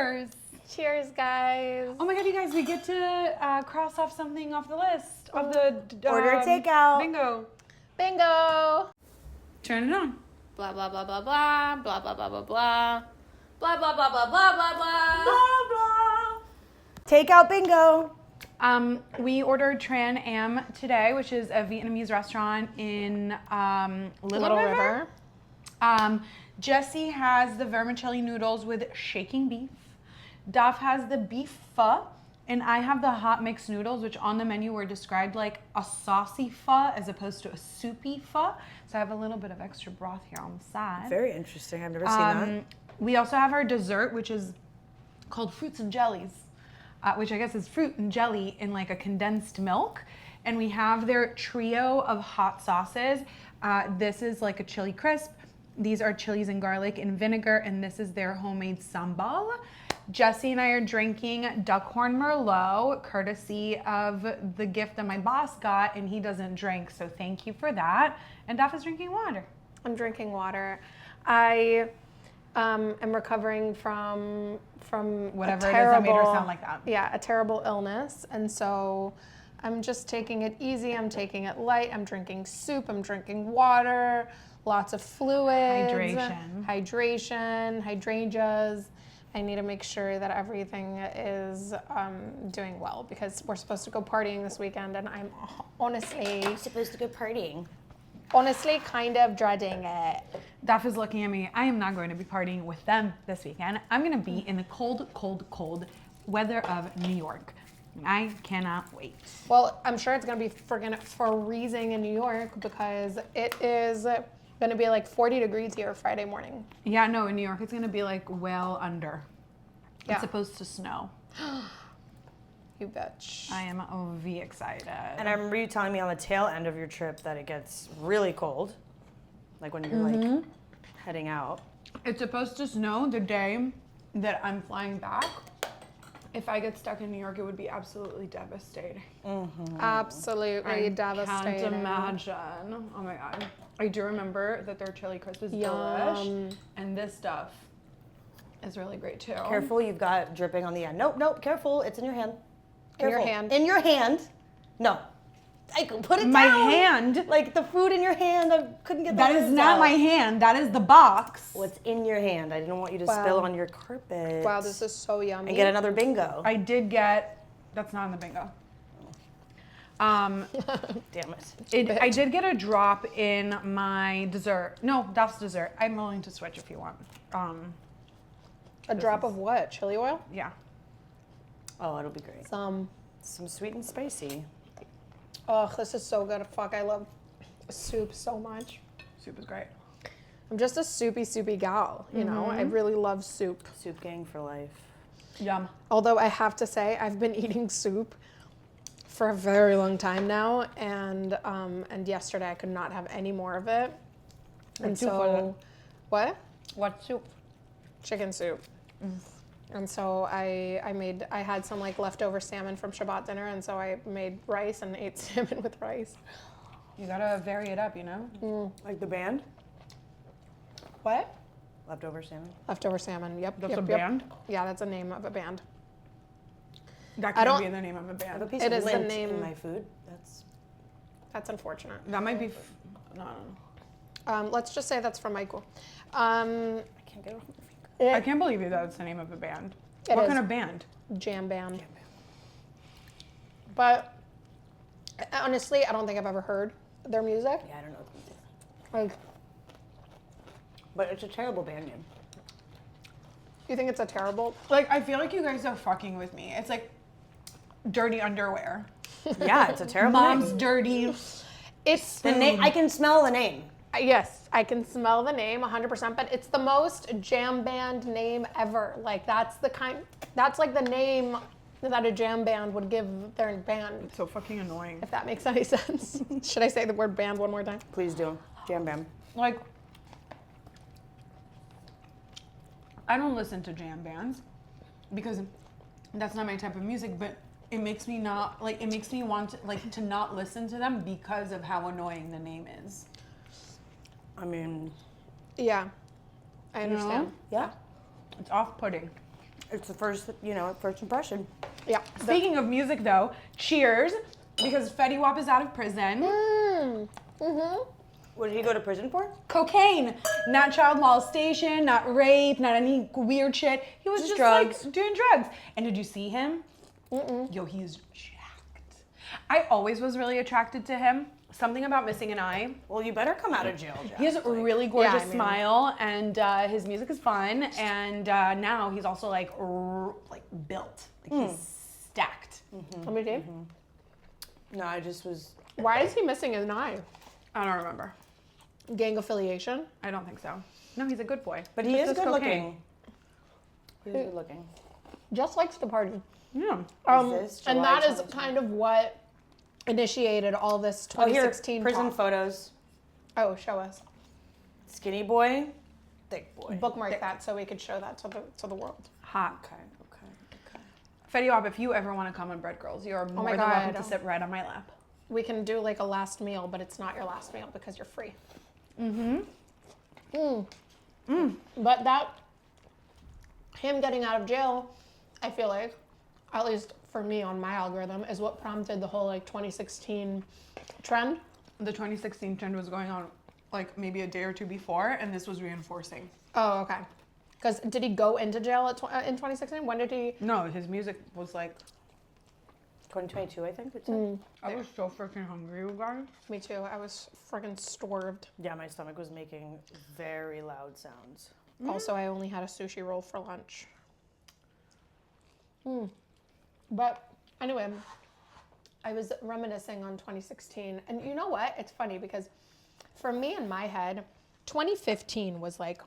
Cheers. Cheers, guys. Oh my God, you guys, we get to cross off something off the list of the Order takeout. Bingo. Bingo. Turn it on. Blah, blah, blah, blah, blah. Blah, blah, blah, blah, blah. Blah, blah, blah, blah, blah, blah, blah. Blah, blah. Takeout bingo. We ordered Tran Am today, which is a Vietnamese restaurant in Little River. Jesse has the vermicelli noodles with shaking beef. Duff has the beef pho. And I have the hot mixed noodles, which on the menu were described like a saucy pho as opposed to a soupy pho. So I have a little bit of extra broth here on the side. Very interesting. I've never seen that. We also have our dessert, which is called fruits and jellies, which I guess is fruit and jelly in like a condensed milk. And we have their trio of hot sauces. This is like a chili crisp. These are chilies and garlic and vinegar, and this is their homemade sambal. Jesse and I are drinking Duckhorn Merlot, courtesy of the gift that my boss got, and he doesn't drink, so thank you for that. And Duff is drinking water. I'm drinking water. I am recovering from Whatever it is that made her sound like that. Yeah, a terrible illness, and so I'm just taking it easy. I'm taking it light. I'm drinking soup. I'm drinking water. Lots of fluids. Hydration. Hydrangeas. I need to make sure that everything is doing well because we're supposed to go partying this weekend, and I'm honestly Supposed to go partying. honestly kind of dreading it. Duff is looking at me. I am not going to be partying with them this weekend. I'm going to be in the cold, cold, cold weather of New York. I cannot wait. Well, I'm sure it's going to be freezing in New York because it is going to be like 40 degrees here Friday morning. Yeah, no, in New York it's going to be like well under. Yeah. It's supposed to snow. You bitch. I am OV excited. And I remember you telling me on the tail end of your trip that it gets really cold. Like when you're like heading out. It's supposed to snow the day that I'm flying back. If I get stuck in New York, it would be absolutely devastating. Absolutely devastating. Can't imagine. Oh my God. I do remember that their chili crisp is delish, and this stuff is really great too. Careful, you've got dripping on the end. Nope, nope, careful, it's in your hand. Careful. In your hand. In your hand. No. I could put it My down. hand. Like the food in your hand, I couldn't get That is not my hand. That is the box. What's in your hand? I didn't want you to spill on your carpet. Wow, this is so yummy. And get another bingo. I did get. That's not in the bingo. Damn it. I did get a drop in my dessert. No, Duff's dessert. I'm willing to switch if you want. A drop of what? Chili oil? Yeah. Oh, it'll be great. Some sweet and spicy. Oh, this is so good. Fuck, I love soup so much. Soup is great. I'm just a soupy gal, you know? I really love soup. Soup gang for life. Yum. Although I have to say, I've been eating soup for a very long time now, and yesterday I could not have any more of it. And so, what? What soup? Chicken soup. And so I had some like leftover salmon from Shabbat dinner, and so I made rice and ate salmon with rice. You gotta vary it up, you know? Like the band? What? Leftover salmon? Leftover salmon, yep. That's a band? Yeah, that's the name of a band. That can't be the name of a I have a band. piece It of is the lint name- in my food. That's unfortunate. That might be. No. Let's just say that's from Aicu. I can't get it off my finger. I can't believe you that's the name of a band. It What is. kind of band? Jam band. But honestly, I don't think I've ever heard their music. Yeah, I don't know. Like, But it's a terrible band name. you think it's a terrible? Like, I feel like you guys are fucking with me. It's like dirty underwear. Yeah, it's a terrible Mom's name. dirty. It's The name, I can smell the name. Yes, I can smell the name 100%, but it's the most jam band name ever. Like that's like the name that a jam band would give their band. It's so fucking annoying. If that makes any sense. Should I say the word band one more time? Please do. Jam bam. Like, I don't listen to jam bands because that's not my type of music, but it makes me not, like, it makes me want to, like, to not listen to them because of how annoying the name is. I mean, Yeah, I understand. know? yeah. It's off-putting. It's the first, first impression. Yeah. Speaking of music, though, cheers, because Fetty Wap is out of prison. What did he go to prison for? Cocaine, not child molestation, not rape, not any weird shit. He was just drugs. like doing drugs. And did you see him? Yo, he's jacked. I always was really attracted to him. Something about missing an eye. Well, you better come out of jail, Jack. He has a really gorgeous smile, and his music is fun. And now he's also like built, like he's stacked. Let me see. No, I just was. Why is he missing an eye? I don't remember. Gang affiliation? I don't think so. No, he's a good boy. But he is Just good cocaine. looking. He's good looking. Just likes to party. Yeah. And that is kind of what initiated all this 2016 prison talk. photos. Oh, show us. Skinny boy, thick boy. Bookmark that so we could show that to the world. Hot. Okay. Fetty Wap, if you ever want to come on Bread Girls, you're more my than welcome God. to sit right on my lap. We can do like a last meal, but it's not your last meal because you're free. But him getting out of jail, I feel like, at least for me on my algorithm, is what prompted the whole like 2016 trend. The 2016 trend was going on like maybe a day or two before, and this was reinforcing. Oh, okay. Because did he go into jail in 2016? When did he? No, his music was like, 2022, I think it said. I was so freaking hungry, you guys. Me too. I was friggin' starved. Yeah, my stomach was making very loud sounds. Also, I only had a sushi roll for lunch. But anyway, I was reminiscing on 2016. And you know what? It's funny because for me in my head, 2015 was like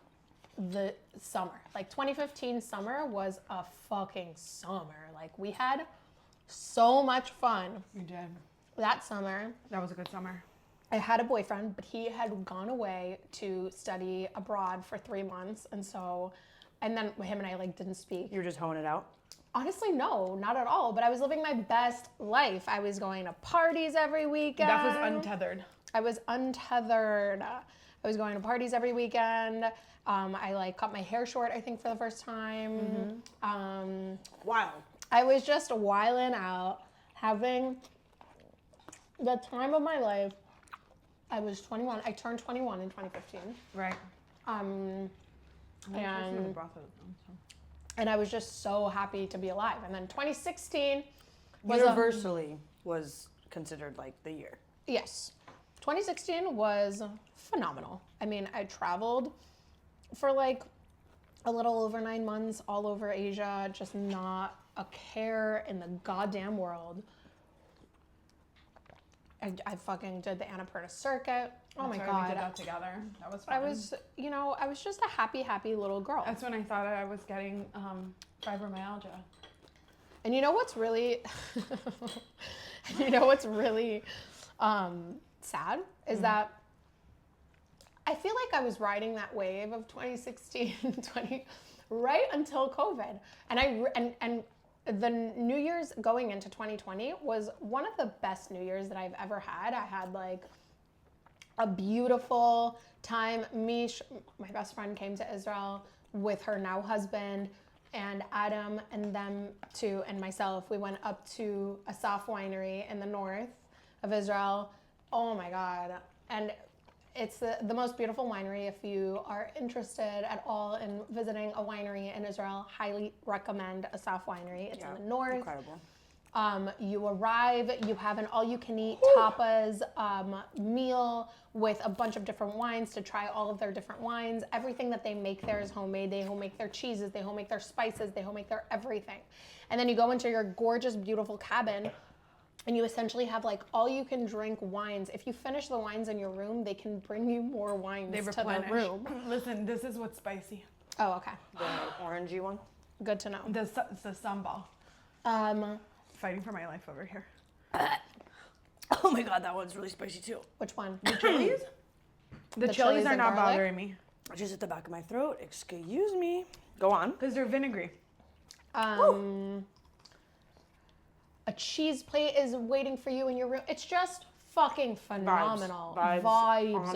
the summer. Like 2015 summer was a fucking summer. Like we had so much fun. You did. That summer. That was a good summer. I had a boyfriend, but he had gone away to study abroad for 3 months. And then him and I like didn't speak. You were just hoeing it out? Honestly, no, not at all. But I was living my best life. I was going to parties every weekend. That was untethered. I was untethered. I was going to parties every weekend. I like cut my hair short, I think, for the first time. Wild. I was just wilding out, having the time of my life. I was 21. I turned 21 in 2015. Right. And I was just so happy to be alive. And then 2016 was Universally was considered like the year. Yes. 2016 was phenomenal. I mean, I traveled for like a little over 9 months all over Asia, just not a care in the goddamn world. I fucking did the Annapurna circuit. Oh my God. We did that together. That was fun. I was just a happy little girl. That's when I thought I was getting fibromyalgia. And you know what's really, sad is that I feel like I was riding that wave of 2016, right until COVID. And the New Year's going into 2020 was one of the best New Year's that I've ever had. I had like a beautiful time. Mish, my best friend, came to Israel with her now husband, and Adam and them two and myself. We went up to a soft winery in the north of Israel. Oh my God. And it's the most beautiful winery. If you are interested at all in visiting a winery in Israel, highly recommend a soft winery. It's in the north. Incredible. You arrive, you have an all-you-can-eat tapas meal with a bunch of different wines to try all of their different wines. Everything that they make there is homemade. They home-make their cheeses, they home-make their spices, they home-make their everything. And then you go into your gorgeous, beautiful cabin, and you essentially have like all-you-can-drink wines. If you finish the wines in your room, they can bring you more wines to the room. Listen, this is what's spicy. Oh, okay. The orangey one? Good to know. The sambal. Fighting for my life over here. Oh my God, that one's really spicy too. Which one? The chilies? The chilies are not bothering me. Just at the back of my throat. Excuse me. Go on. Because they're vinegary. A cheese plate is waiting for you in your room. It's just fucking phenomenal. Vibes.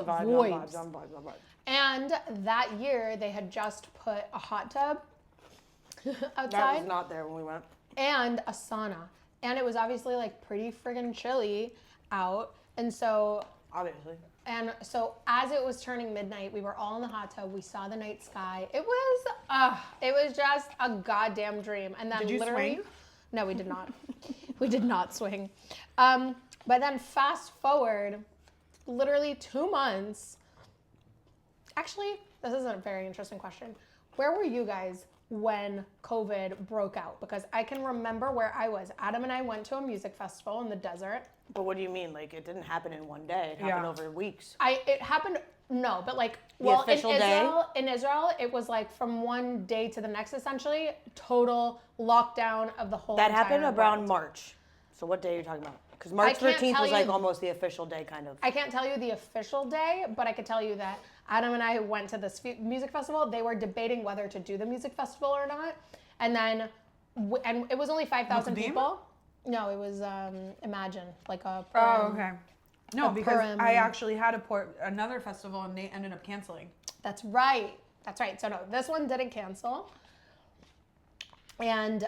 Vibes. And that year, they had just put a hot tub outside. That was not there when we went. And a sauna. And it was obviously like pretty friggin' chilly out. And so Obviously. And so as it was turning midnight, we were all in the hot tub. We saw the night sky. It was just a goddamn dream. And then did you literally, swing? No, we did not. We did not swing. But then fast forward, literally 2 months. Actually, this is a very interesting question. Where were you guys when COVID broke out? Because I can remember where I was. Adam and I went to a music festival in the desert. But what do you mean? Like, it didn't happen in one day. It happened over weeks. It happened, no, but like, in Israel, it was like from one day to the next, essentially, total lockdown of the whole That happened around world. March. So what day are you talking about? Because March 13th was like almost the official day, kind of. I can't tell you the official day, but I could tell you that Adam and I went to this music festival. They were debating whether to do the music festival or not. And then, and it was only 5,000 people. No, it was Imagine, like a Purim. Oh, okay. No, because Purim. I actually had another festival and they ended up canceling. That's right. That's right. So no, this one didn't cancel. And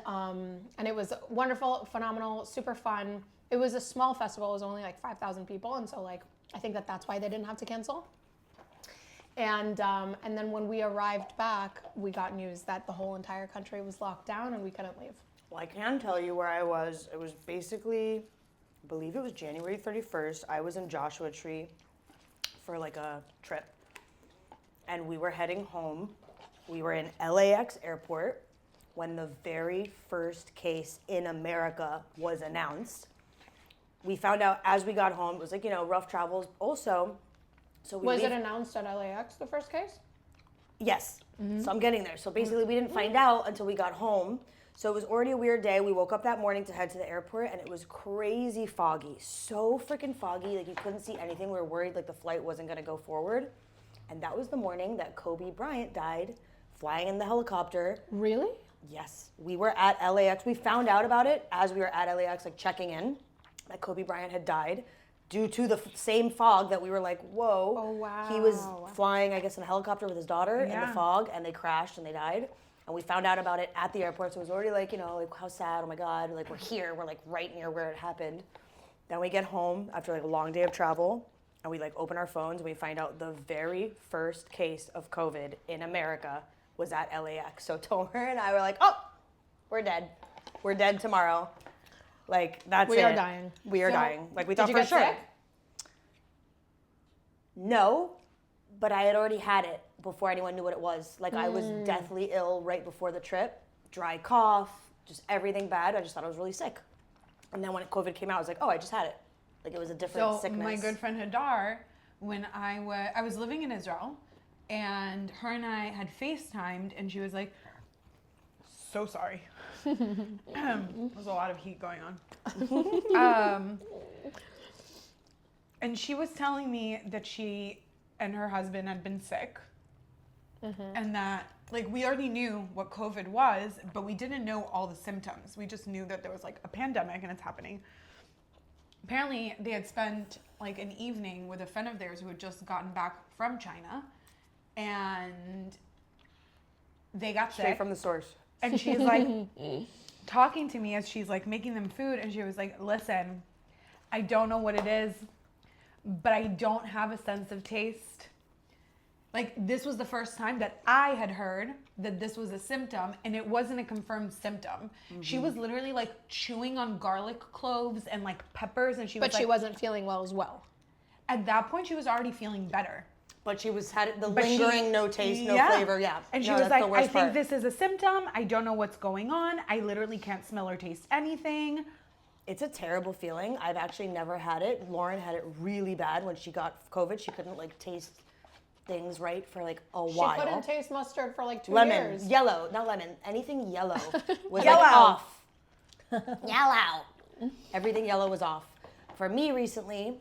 it was wonderful, phenomenal, super fun. It was a small festival. It was only like 5,000 people. And so like, I think that's why they didn't have to cancel. And then when we arrived back, we got news that the whole entire country was locked down and we couldn't leave. Well, I can tell you where I was. It was basically, I believe it was January 31st. I was in Joshua Tree for like a trip. And we were heading home. We were in LAX airport when the very first case in America was announced. We found out as we got home, it was like, rough travels. Also, Was it announced at LAX, the first case? Yes. Mm-hmm. So I'm getting there. So basically we didn't find out until we got home. So it was already a weird day. We woke up that morning to head to the airport and it was crazy foggy. So freaking foggy, like you couldn't see anything. We were worried like the flight wasn't gonna go forward. And that was the morning that Kobe Bryant died, flying in the helicopter. Really? Yes. We were at LAX. We found out about it as we were at LAX, like checking in, that Kobe Bryant had died due to the same fog that we were like, whoa. Oh, wow. He was flying, I guess, in a helicopter with his daughter in the fog and they crashed and they died. And we found out about it at the airport, so it was already like, like how sad, oh my God, like we're here, we're like right near where it happened. Then we get home after like a long day of travel, and we like open our phones and we find out the very first case of COVID in America was at LAX. So Tomer and I were like, oh, we're dead. We're dead tomorrow. Like, that's it. We are dying. We are dying. Like, we thought Did for you get sure. sick? No, but I had already had it before anyone knew what it was. Like, I was deathly ill right before the trip. Dry cough, just everything bad. I just thought I was really sick. And then when COVID came out, I was like, oh, I just had it. Like, it was a different sickness. My good friend Hadar, when I was living in Israel, and her and I had FaceTimed, and she was like, so sorry. There's a lot of heat going on. And she was telling me that she and her husband had been sick. And that, like, we already knew what COVID was, but we didn't know all the symptoms. We just knew that there was, like, a pandemic and it's happening. Apparently, they had spent, like, an evening with a friend of theirs who had just gotten back from China. And they got sick. Straight from the source. And she's, like, talking to me as she's, like, making them food. And she was like, listen, I don't know what it is, but I don't have a sense of taste. Like, this was the first time that I had heard that this was a symptom, and it wasn't a confirmed symptom. She was literally, like, chewing on garlic cloves and, like, peppers, and she was, But she wasn't feeling well as well. At that point, she was already feeling better. But she had the lingering, no taste, no flavor, yeah. And she was like, I think this is a symptom. I don't know what's going on. I literally can't smell or taste anything. It's a terrible feeling. I've actually never had it. Lauren had it really bad when she got COVID. She couldn't, like, taste things right for like a while. She couldn't taste mustard for like 2 lemon, years. Yellow, not lemon. Anything yellow was like off. Yellow. Everything yellow was off. For me recently,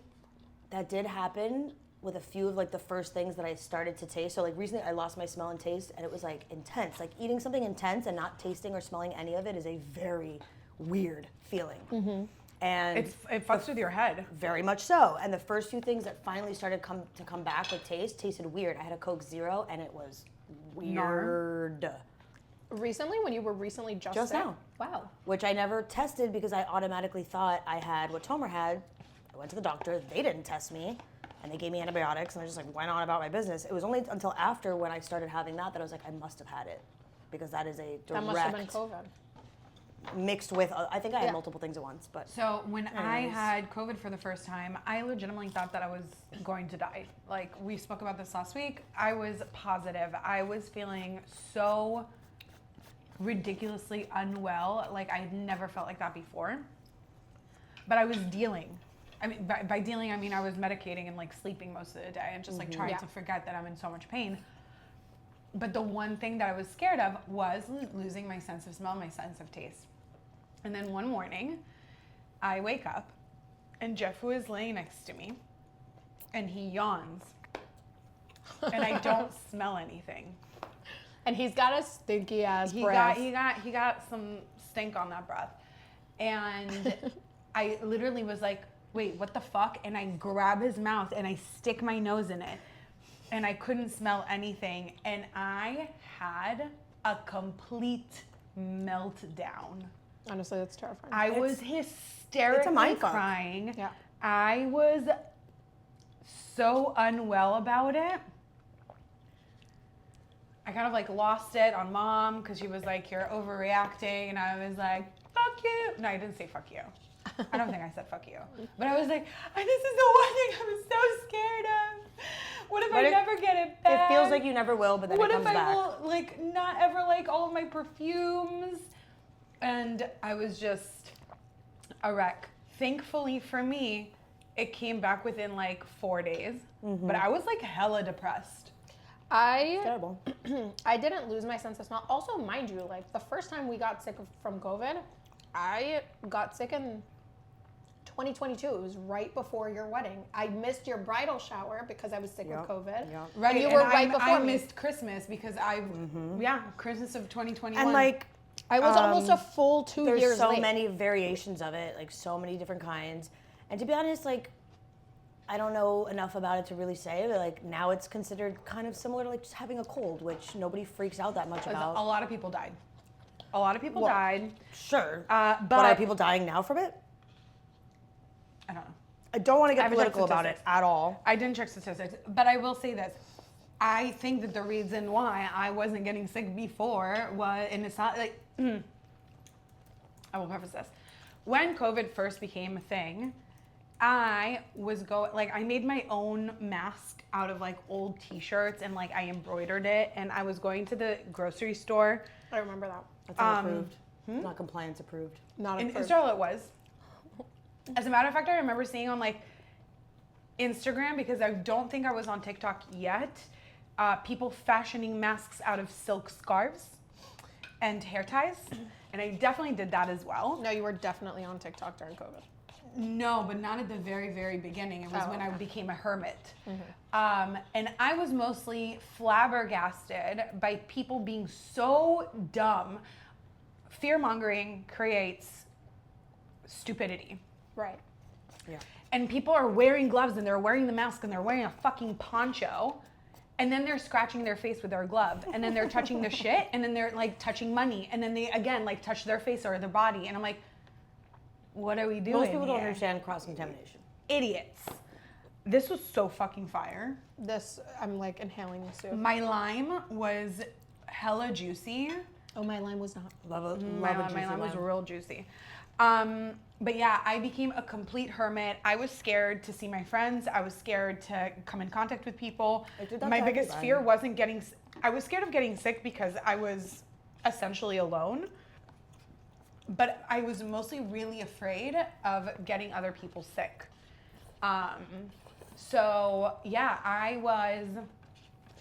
that did happen with a few of like the first things that I started to taste. So like recently I lost my smell and taste and it was like intense. Like eating something intense and not tasting or smelling any of it is a very weird feeling. Mm-hmm. And it fucks with your head. Very much so. And the first few things that finally started to come back with taste tasted weird. I had a Coke Zero and it was weird. Recently, when you were recently just sick? now. Wow. Which I never tested because I automatically thought I had what Tomer had. I went to the doctor. They didn't test me. And they gave me antibiotics. And I just like went on about my business. It was only until after when I started having that I was like, I must have had it. Because that is a direct... That must have been COVID. Mixed with, I think I had multiple things at once, but. So when I had COVID for the first time, I legitimately thought that I was going to die. Like, we spoke about this last week. I was positive. I was feeling so ridiculously unwell. Like, I had never felt like that before. But I was dealing. I mean, by dealing, I mean I was medicating and like sleeping most of the day and just like trying to forget that I'm in so much pain. But the one thing that I was scared of was losing my sense of smell, my sense of taste. And then one morning, I wake up, and Jeff was laying next to me, and he yawns, and I don't smell anything. And he's got a stinky ass breath. He got some stink on that breath, and I literally was like, "Wait, what the fuck?" And I grab his mouth and I stick my nose in it, and I couldn't smell anything, and I had a complete meltdown. Honestly, that's terrifying. I was hysterically crying. Yeah. I was so unwell about it. I kind of like lost it on Mom because she was like, "You're overreacting," and I was like, "Fuck you." No, I didn't say fuck you. I don't think I said fuck you. But I was like, "This is the one thing I'm so scared of. What if I never get it back? It feels like you never will, but then it comes back. What if I will like not ever like all of my perfumes?" And I was just a wreck. Thankfully for me, it came back within like 4 days. But I was like hella depressed. It's terrible. I didn't lose my sense of smell. Also, mind you, like the first time we got sick from COVID, I got sick in 2022. It was right before your wedding. I missed your bridal shower because I was sick with COVID. Yep. Right, and you were right before I me. missed Christmas because Christmas of 2021. And like, I was almost a full 2 years there's so late. many variations of it, like so many different kinds. And to be honest, like, I don't know enough about it to really say, but like now it's considered kind of similar to like just having a cold, which nobody freaks out that much about. A lot of people died. A lot of people died. Sure. But are people dying now from it? I don't know. I don't want to get haven't checked political about it statistics. at all. I didn't check statistics, but I will say this. I think that the reason why I wasn't getting sick before was, and it's not like, I will preface this. When COVID first became a thing, I made my own mask out of like old t-shirts and like I embroidered it, and I was going to the grocery store. I remember that. That's not approved. Not compliance approved. Not In approved. Israel it was. As a matter of fact, I remember seeing on like Instagram, because I don't think I was on TikTok yet, people fashioning masks out of silk scarves and hair ties. And I definitely did that as well. No, you were definitely on TikTok during COVID. No, but not at the very, very beginning. It was when I became a hermit. And I was mostly flabbergasted by people being so dumb. Fear-mongering creates stupidity. Right. Yeah. And people are wearing gloves and they're wearing the mask and they're wearing a fucking poncho. And then they're scratching their face with their glove. And then they're touching the shit. And then they're like touching money. And then they again like touch their face or their body. And I'm like, what are we doing? Most people don't here? understand cross-contamination. Idiots. This was so fucking fire. I'm like inhaling the soup. My lime was hella juicy. Oh, my lime was not. Love it. My lime was real juicy. But yeah, I became a complete hermit. I was scared to see my friends. I was scared to come in contact with people. My biggest fear wasn't getting, I was scared of getting sick because I was essentially alone. But I was mostly really afraid of getting other people sick. So yeah, I was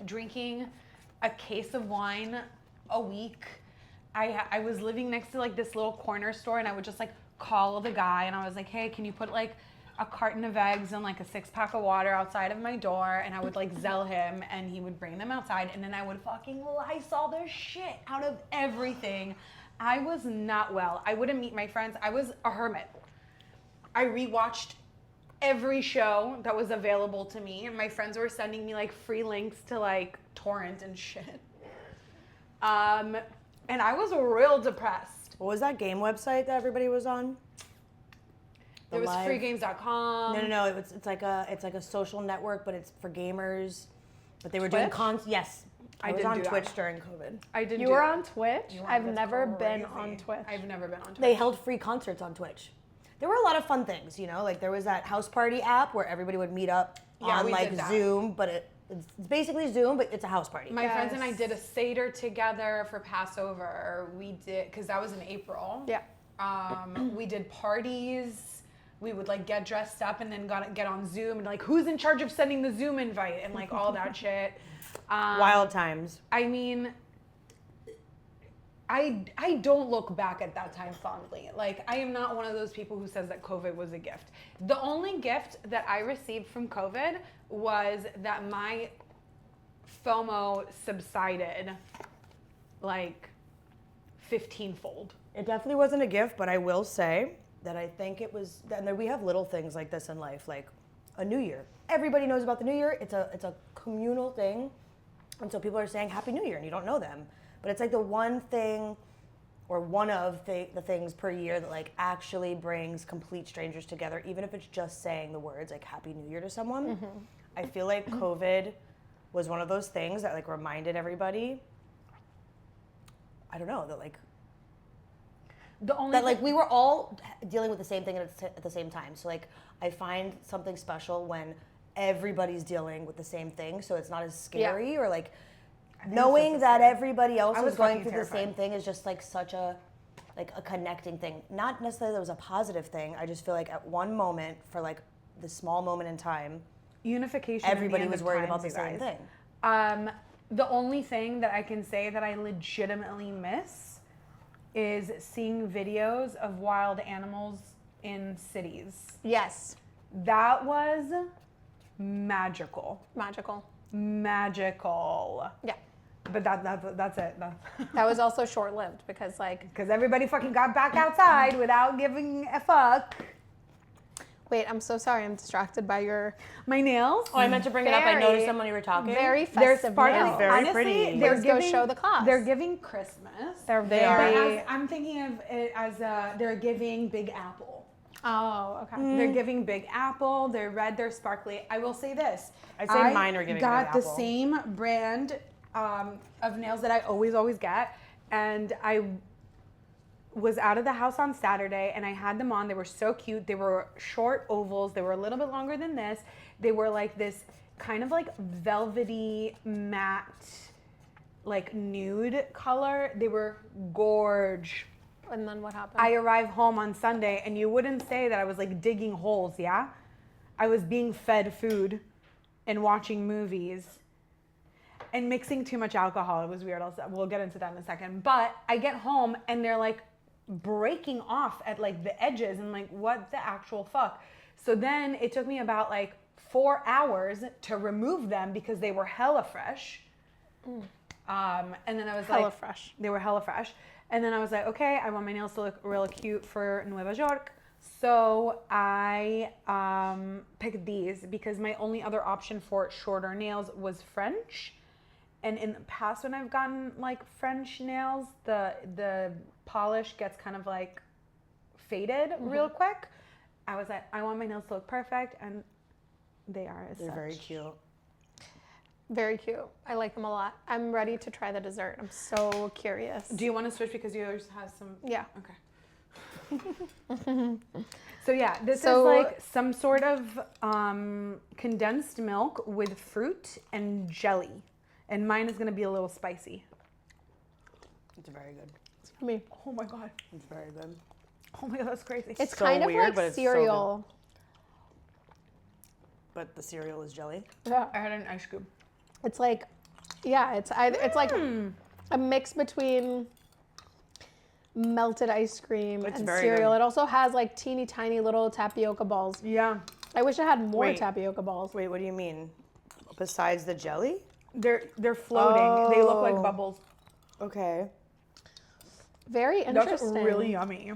drinking a case of wine a week. I was living next to like this little corner store, and I would just like call the guy and I was like, hey, can you put like a carton of eggs and like a 6-pack of water outside of my door? And I would like Zell him and he would bring them outside, and then I would fucking Lysol the shit out of everything. I was not well. I wouldn't meet my friends. I was a hermit. I rewatched every show that was available to me, and my friends were sending me like free links to like torrent and shit. And I was real depressed. What was that game website that everybody was on? There was freegames.com. No. It's like a social network, but it's for gamers. But they were doing Yes. I was on Twitch during COVID. You were on Twitch? I've never been on Twitch. I've never been on Twitch. They held free concerts on Twitch. There were a lot of fun things, you know, like there was that house party app where everybody would meet up on like Zoom, but it's basically Zoom, but it's a house party. My friends and I did a Seder together for Passover. We did, because that was in April. Yeah. We did parties. We would like get dressed up and then get on Zoom and like who's in charge of sending the Zoom invite and like all that shit. Wild times. I mean, I don't look back at that time fondly. Like, I am not one of those people who says that COVID was a gift. The only gift that I received from COVID was that my FOMO subsided like 15-fold. It definitely wasn't a gift, but I will say that I think it was, and we have little things like this in life, like a New Year. Everybody knows about the New Year. It's a communal thing. And so people are saying Happy New Year and you don't know them. But it's like the one thing or one of the things per year that like actually brings complete strangers together, even if it's just saying the words like Happy New Year to someone. Mm-hmm. I feel like COVID was one of those things that like reminded everybody, I don't know, that like, we were all dealing with the same thing at the same time. So like I find something special when everybody's dealing with the same thing, so it's not as scary or like knowing that everybody else is going through the same thing is just like such a connecting thing. Not necessarily that it was a positive thing. I just feel like at one moment, for like the small moment in time, unification. Everybody was worried about the same thing. The only thing that I can say that I legitimately miss is seeing videos of wild animals in cities. Yes. That was magical. Magical. Yeah. But that's it. That was also short-lived because everybody fucking got back outside without giving a fuck. Wait, I'm so sorry. I'm distracted by my nails. Oh, I meant to bring it up. I noticed them when you were talking. Very festive nails. Very honestly, pretty. Let's go show the class. They're giving Christmas. They're very. I'm thinking of it as they're giving Big Apple. Oh, okay. They're giving Big Apple. They're red. They're sparkly. I will say this. I'd say mine are giving Big Apple. I got the same brand of nails that I always get, and I was out of the house on Saturday and I had them on. They were so cute. They were short ovals. They were a little bit longer than this. They were like this kind of like velvety matte, like nude color. They were gorge. And then what happened? I arrived home on Sunday and you wouldn't say that I was like digging holes, yeah? I was being fed food and watching movies and mixing too much alcohol. It was weird. We'll get into that in a second. But I get home and they're like breaking off at like the edges and like, what the actual fuck? So then it took me about like 4 hours to remove them because they were hella fresh. And then I was hella fresh. They were hella fresh. And then I was like, okay, I want my nails to look real cute for NUEVAYOL. So I picked these because my only other option for shorter nails was French. And in the past when I've gotten like French nails, the polish gets kind of like faded real quick. I was like, I want my nails to look perfect, and they are as such. They're very cute. Very cute. I like them a lot. I'm ready to try the dessert. I'm so curious. Do you want to switch because yours has some? Yeah. Okay. So yeah, this is like some sort of condensed milk with fruit and jelly. And mine is going to be a little spicy. It's very good. It's for me. Oh my God. It's very good. Oh my God, that's crazy. It's so kind of weird, like cereal. But the cereal is jelly? Yeah. I had an ice cube. It's like, yeah, it's like a mix between melted ice cream and cereal. Good. It also has like teeny tiny little tapioca balls. Yeah. I wish it had more tapioca balls. Wait, what do you mean? Besides the jelly? They're floating. Oh. They look like bubbles. Okay. Very interesting. That's really yummy.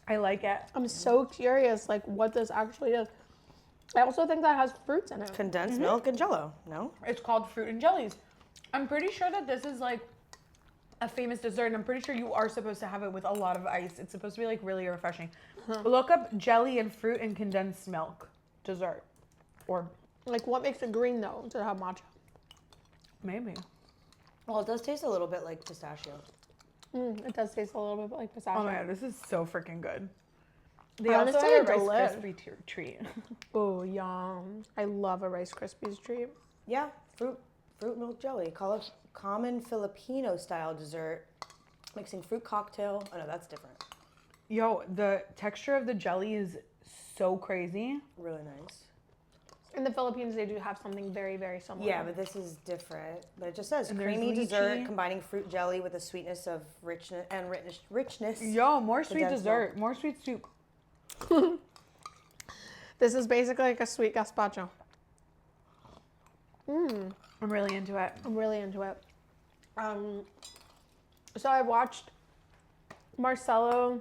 I like it. I'm so curious, like what this actually is. I also think that has fruits in it. Condensed milk and Jello, no? It's called Fruit and Jellies. I'm pretty sure that this is like a famous dessert, and I'm pretty sure you are supposed to have it with a lot of ice. It's supposed to be like really refreshing. Look up jelly and fruit and condensed milk dessert. Or like what makes it green though to have matcha? maybe. Well, it does taste a little bit like pistachio. It does taste a little bit like pistachio. Oh my god, this is so freaking good. They Honestly, also have a delish. Rice Krispie treat. Oh, yum. I love a Rice Krispies treat. Yeah, fruit milk jelly. Call it common Filipino style dessert. Mixing fruit cocktail. Oh no, that's different. Yo, the texture of the jelly is so crazy. Really nice. In the Philippines, they do have something very, very similar. Yeah, but this is different. But it just says And there's creamy dessert lychee. combining fruit jelly with the sweetness of richness. Yo, more sweet Condensed dessert, more sweet soup. This is basically like a sweet gazpacho. I'm really into it. I'm really into it. So I watched Marcelo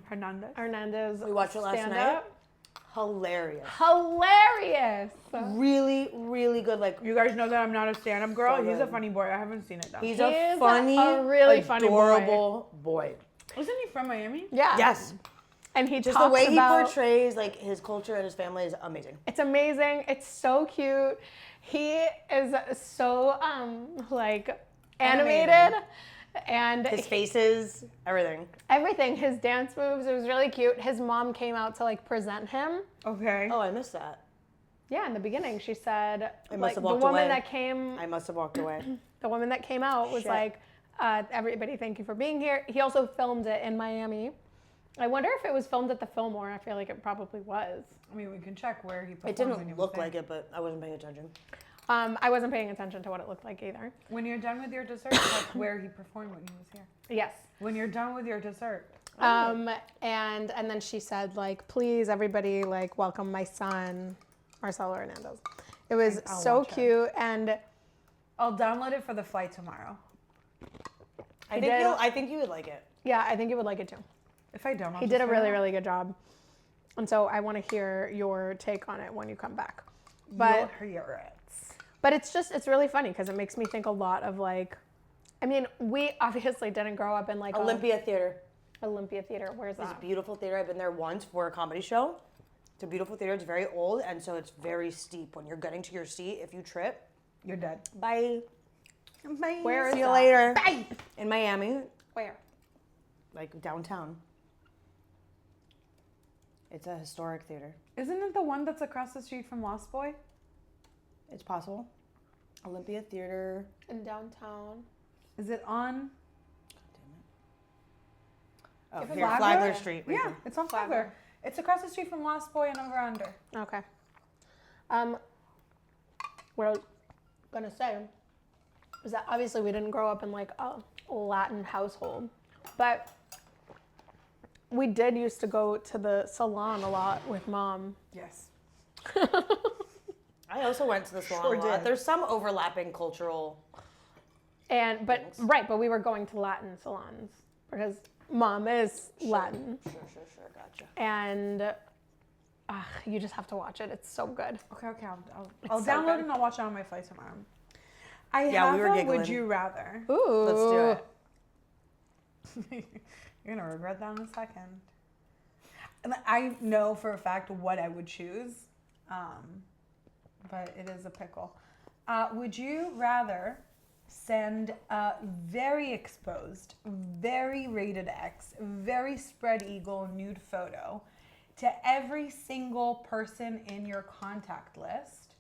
Hernandez. We watched it last stand night. up. Hilarious. Hilarious. Really, really good. Like You guys know that I'm not a stand-up girl. So He's a good. funny boy. I haven't seen it though. he's He a is funny, a really funny boy. adorable boy. Isn't he from Miami? Yeah. Yes. And he Just talks the way he about, portrays like his culture and his family is amazing. it's amazing. It's so cute. He is so like animated. And His faces, everything. everything, his dance moves, it was really cute. His mom came out to like present him. Okay. Oh, I missed that. Yeah, in the beginning, she said, must like have the walked woman away. that came, I must have walked away. the woman that came out was Shit. like, everybody, thank you for being here. He also filmed it in Miami. I wonder if it was filmed at the Fillmore. I feel like it probably was. I mean, we can check where he performed. It when he didn't was look there. like it, but I wasn't paying attention. I wasn't paying attention to what it looked like either. When you're done with your dessert, that's where he performed when he was here. Yes. When you're done with your dessert. And then she said like, please everybody like welcome my son, Marcelo Hernandez. It was I'll so watch it. cute and I'll download it for the flight tomorrow. I did. think you would like it. yeah, I think you would like it too. If I don't, I'll He just did a throw it really, out. really good job. And so I want to hear your take on it when you come back. You'll But hear it. it's really funny because it makes me think a lot of like, I mean, we obviously didn't grow up in like Olympia Theater. Olympia Theater. Where's It's a that? beautiful theater. I've been there once for a comedy show. It's a beautiful theater. It's very old, and so it's very steep. When you're getting to your seat, if you trip, You're dead. bye. Bye. Where is See you that? later. Bye. In Miami, Where? like downtown. It's a historic theater. Isn't it the one that's across the street from Lost Boy? It's possible. Olympia Theater. In downtown. Is it on? Oh, If it's here, Flagler? Flagler Street. right Yeah, here. it's on Flagler. Flagler. It's across the street from Lost Boy and Over Under. Okay. What I was gonna say is that obviously we didn't grow up in like a Latin household, but we did used to go to the salon a lot with mom. Yes. I also went to the salon Sure a lot. did. There's some overlapping cultural. But we were going to Latin salons because mom is Latin, Sure, gotcha. and you just have to watch it. It's so good. Okay. I'll so download good. and I'll watch it on my flight tomorrow. I Yeah, have we were a giggling. Would you rather? Ooh, Let's do it. You're gonna regret that in a second. And I know for a fact what I would choose, but it is a pickle. Would you rather send a very exposed, very rated X, very spread eagle nude photo to every single person in your contact list,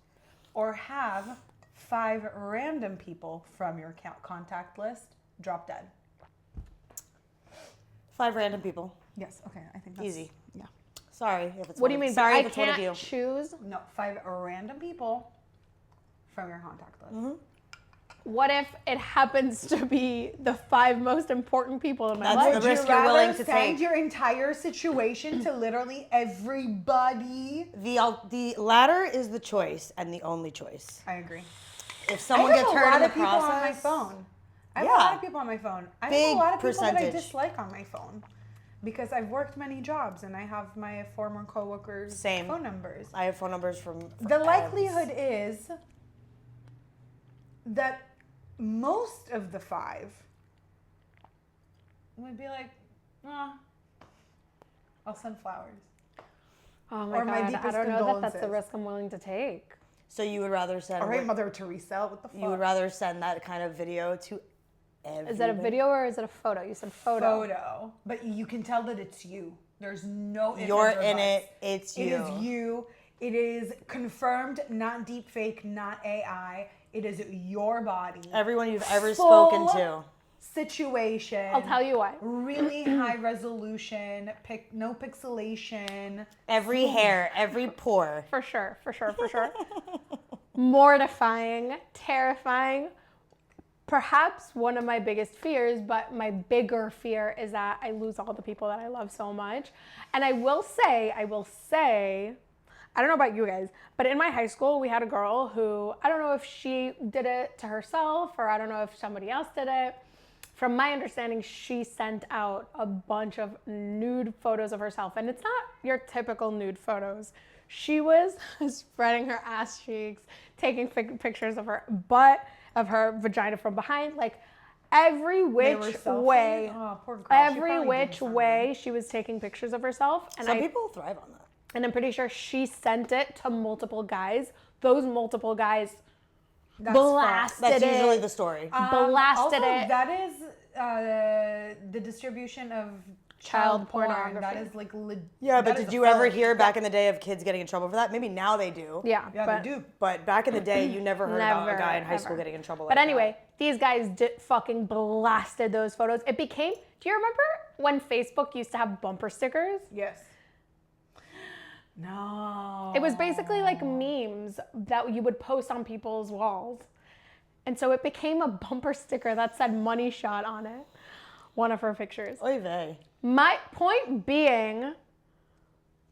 or have 5 random people from your contact list drop dead? 5 random people. Yes, okay, I think that's Easy. Yeah. Sorry if it's what do one you of- mean? Sorry I if it's one of you. can't choose. No, 5 random people from your contact list. What if it happens to be the 5 most important people in my That's life? the Would you risk you're rather willing to send take. your entire situation to literally everybody? The latter is the choice and the only choice. I agree. If someone I have gets a hurt lot in the of people on my process, phone. I have a Yeah. lot of people on my phone. I have Big a lot of people that I percentage. dislike on my phone because I've worked many jobs and I have my former coworkers' Same. phone numbers. I have phone numbers from The likelihood is that most of the 5 would be like, I'll send flowers. Oh my Or God, my I deepest don't know that that's the condolences. risk I'm willing to take. So you would rather send... All right, Mother Teresa, what the fuck? You would rather send that kind of video to everybody? Is that a video or is it a photo? You said photo. Photo. But you can tell that it's you. There's no ifs You're or in buts. it. It's you. It is you. It is confirmed, not deep fake, not AI. It is your body. Everyone you've ever Full spoken to. Situation. I'll tell you what. Really high resolution, no pixelation. Every hair, every pore. For sure. Mortifying, terrifying. Perhaps one of my biggest fears, but my bigger fear is that I lose all the people that I love so much. And I will say, I don't know about you guys, but in my high school, we had a girl who, I don't know if she did it to herself or I don't know if somebody else did it. From my understanding, she sent out a bunch of nude photos of herself. And it's not your typical nude photos. She was spreading her ass cheeks, taking pictures of her butt, of her vagina from behind, like every which way. Oh, poor girl. Every which way she was taking pictures of herself. And Some people thrive on that. And I'm pretty sure she sent it to multiple guys. Those multiple guys blasted it. That's usually the story. Blasted also, it. That is the distribution of Child porn. pornography. That is like Yeah, but did you ever hear back in the day of kids getting in trouble for that? Maybe now they do. Yeah, Yeah, they do. But back in the day, you never heard about a Never, guy in high ever. school getting in trouble But like anyway, these guys fucking blasted those photos. It became, do you remember when Facebook used to have bumper stickers? Yes. No. It was basically like memes that you would post on people's walls. And so it became a bumper sticker that said money shot on it. One of her pictures. Oy vey. My point being,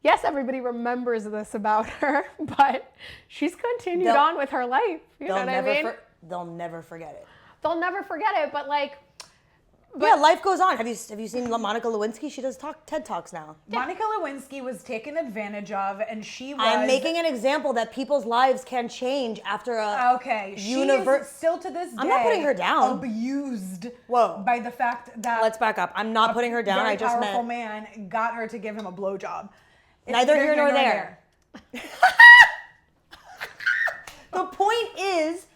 yes, everybody remembers this about her, but she's continued on with her life. You know what I mean? They'll never forget it. They'll never forget it, but like... yeah, life goes on. Have you seen Monica Lewinsky? She does TED Talks now. Monica Lewinsky was taken advantage of, and she was... I'm making an example that people's lives can change after a Okay, she is still to this day... I'm not putting her down. ...abused Whoa. by the fact that... Let's back up. I'm not putting her down. very I just powerful meant... man got her to give him a blowjob. It's Neither here nor there. The point is,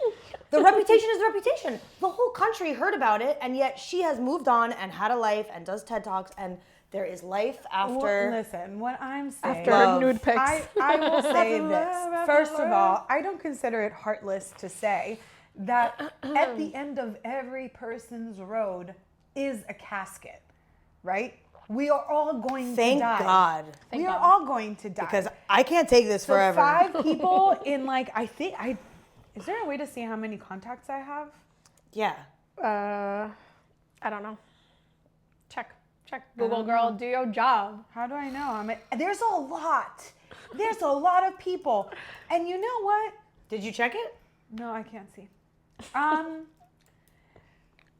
the reputation is the reputation. The whole country heard about it, and yet she has moved on and had a life and does TED Talks, and there is life after... Well, listen, what I'm saying... After her nude pics. I will say this. First of all, I don't consider it heartless to say that at the end of every person's road is a casket, right? We are all going to die. Thank God. We are all going to die. Because I can't take this so forever. 5 people in is there a way to see how many contacts I have? Yeah. I don't know. Check. Google girl, do your job. How do I know? There's a lot. There's a lot of people. And you know what? Did you check it? No, I can't see.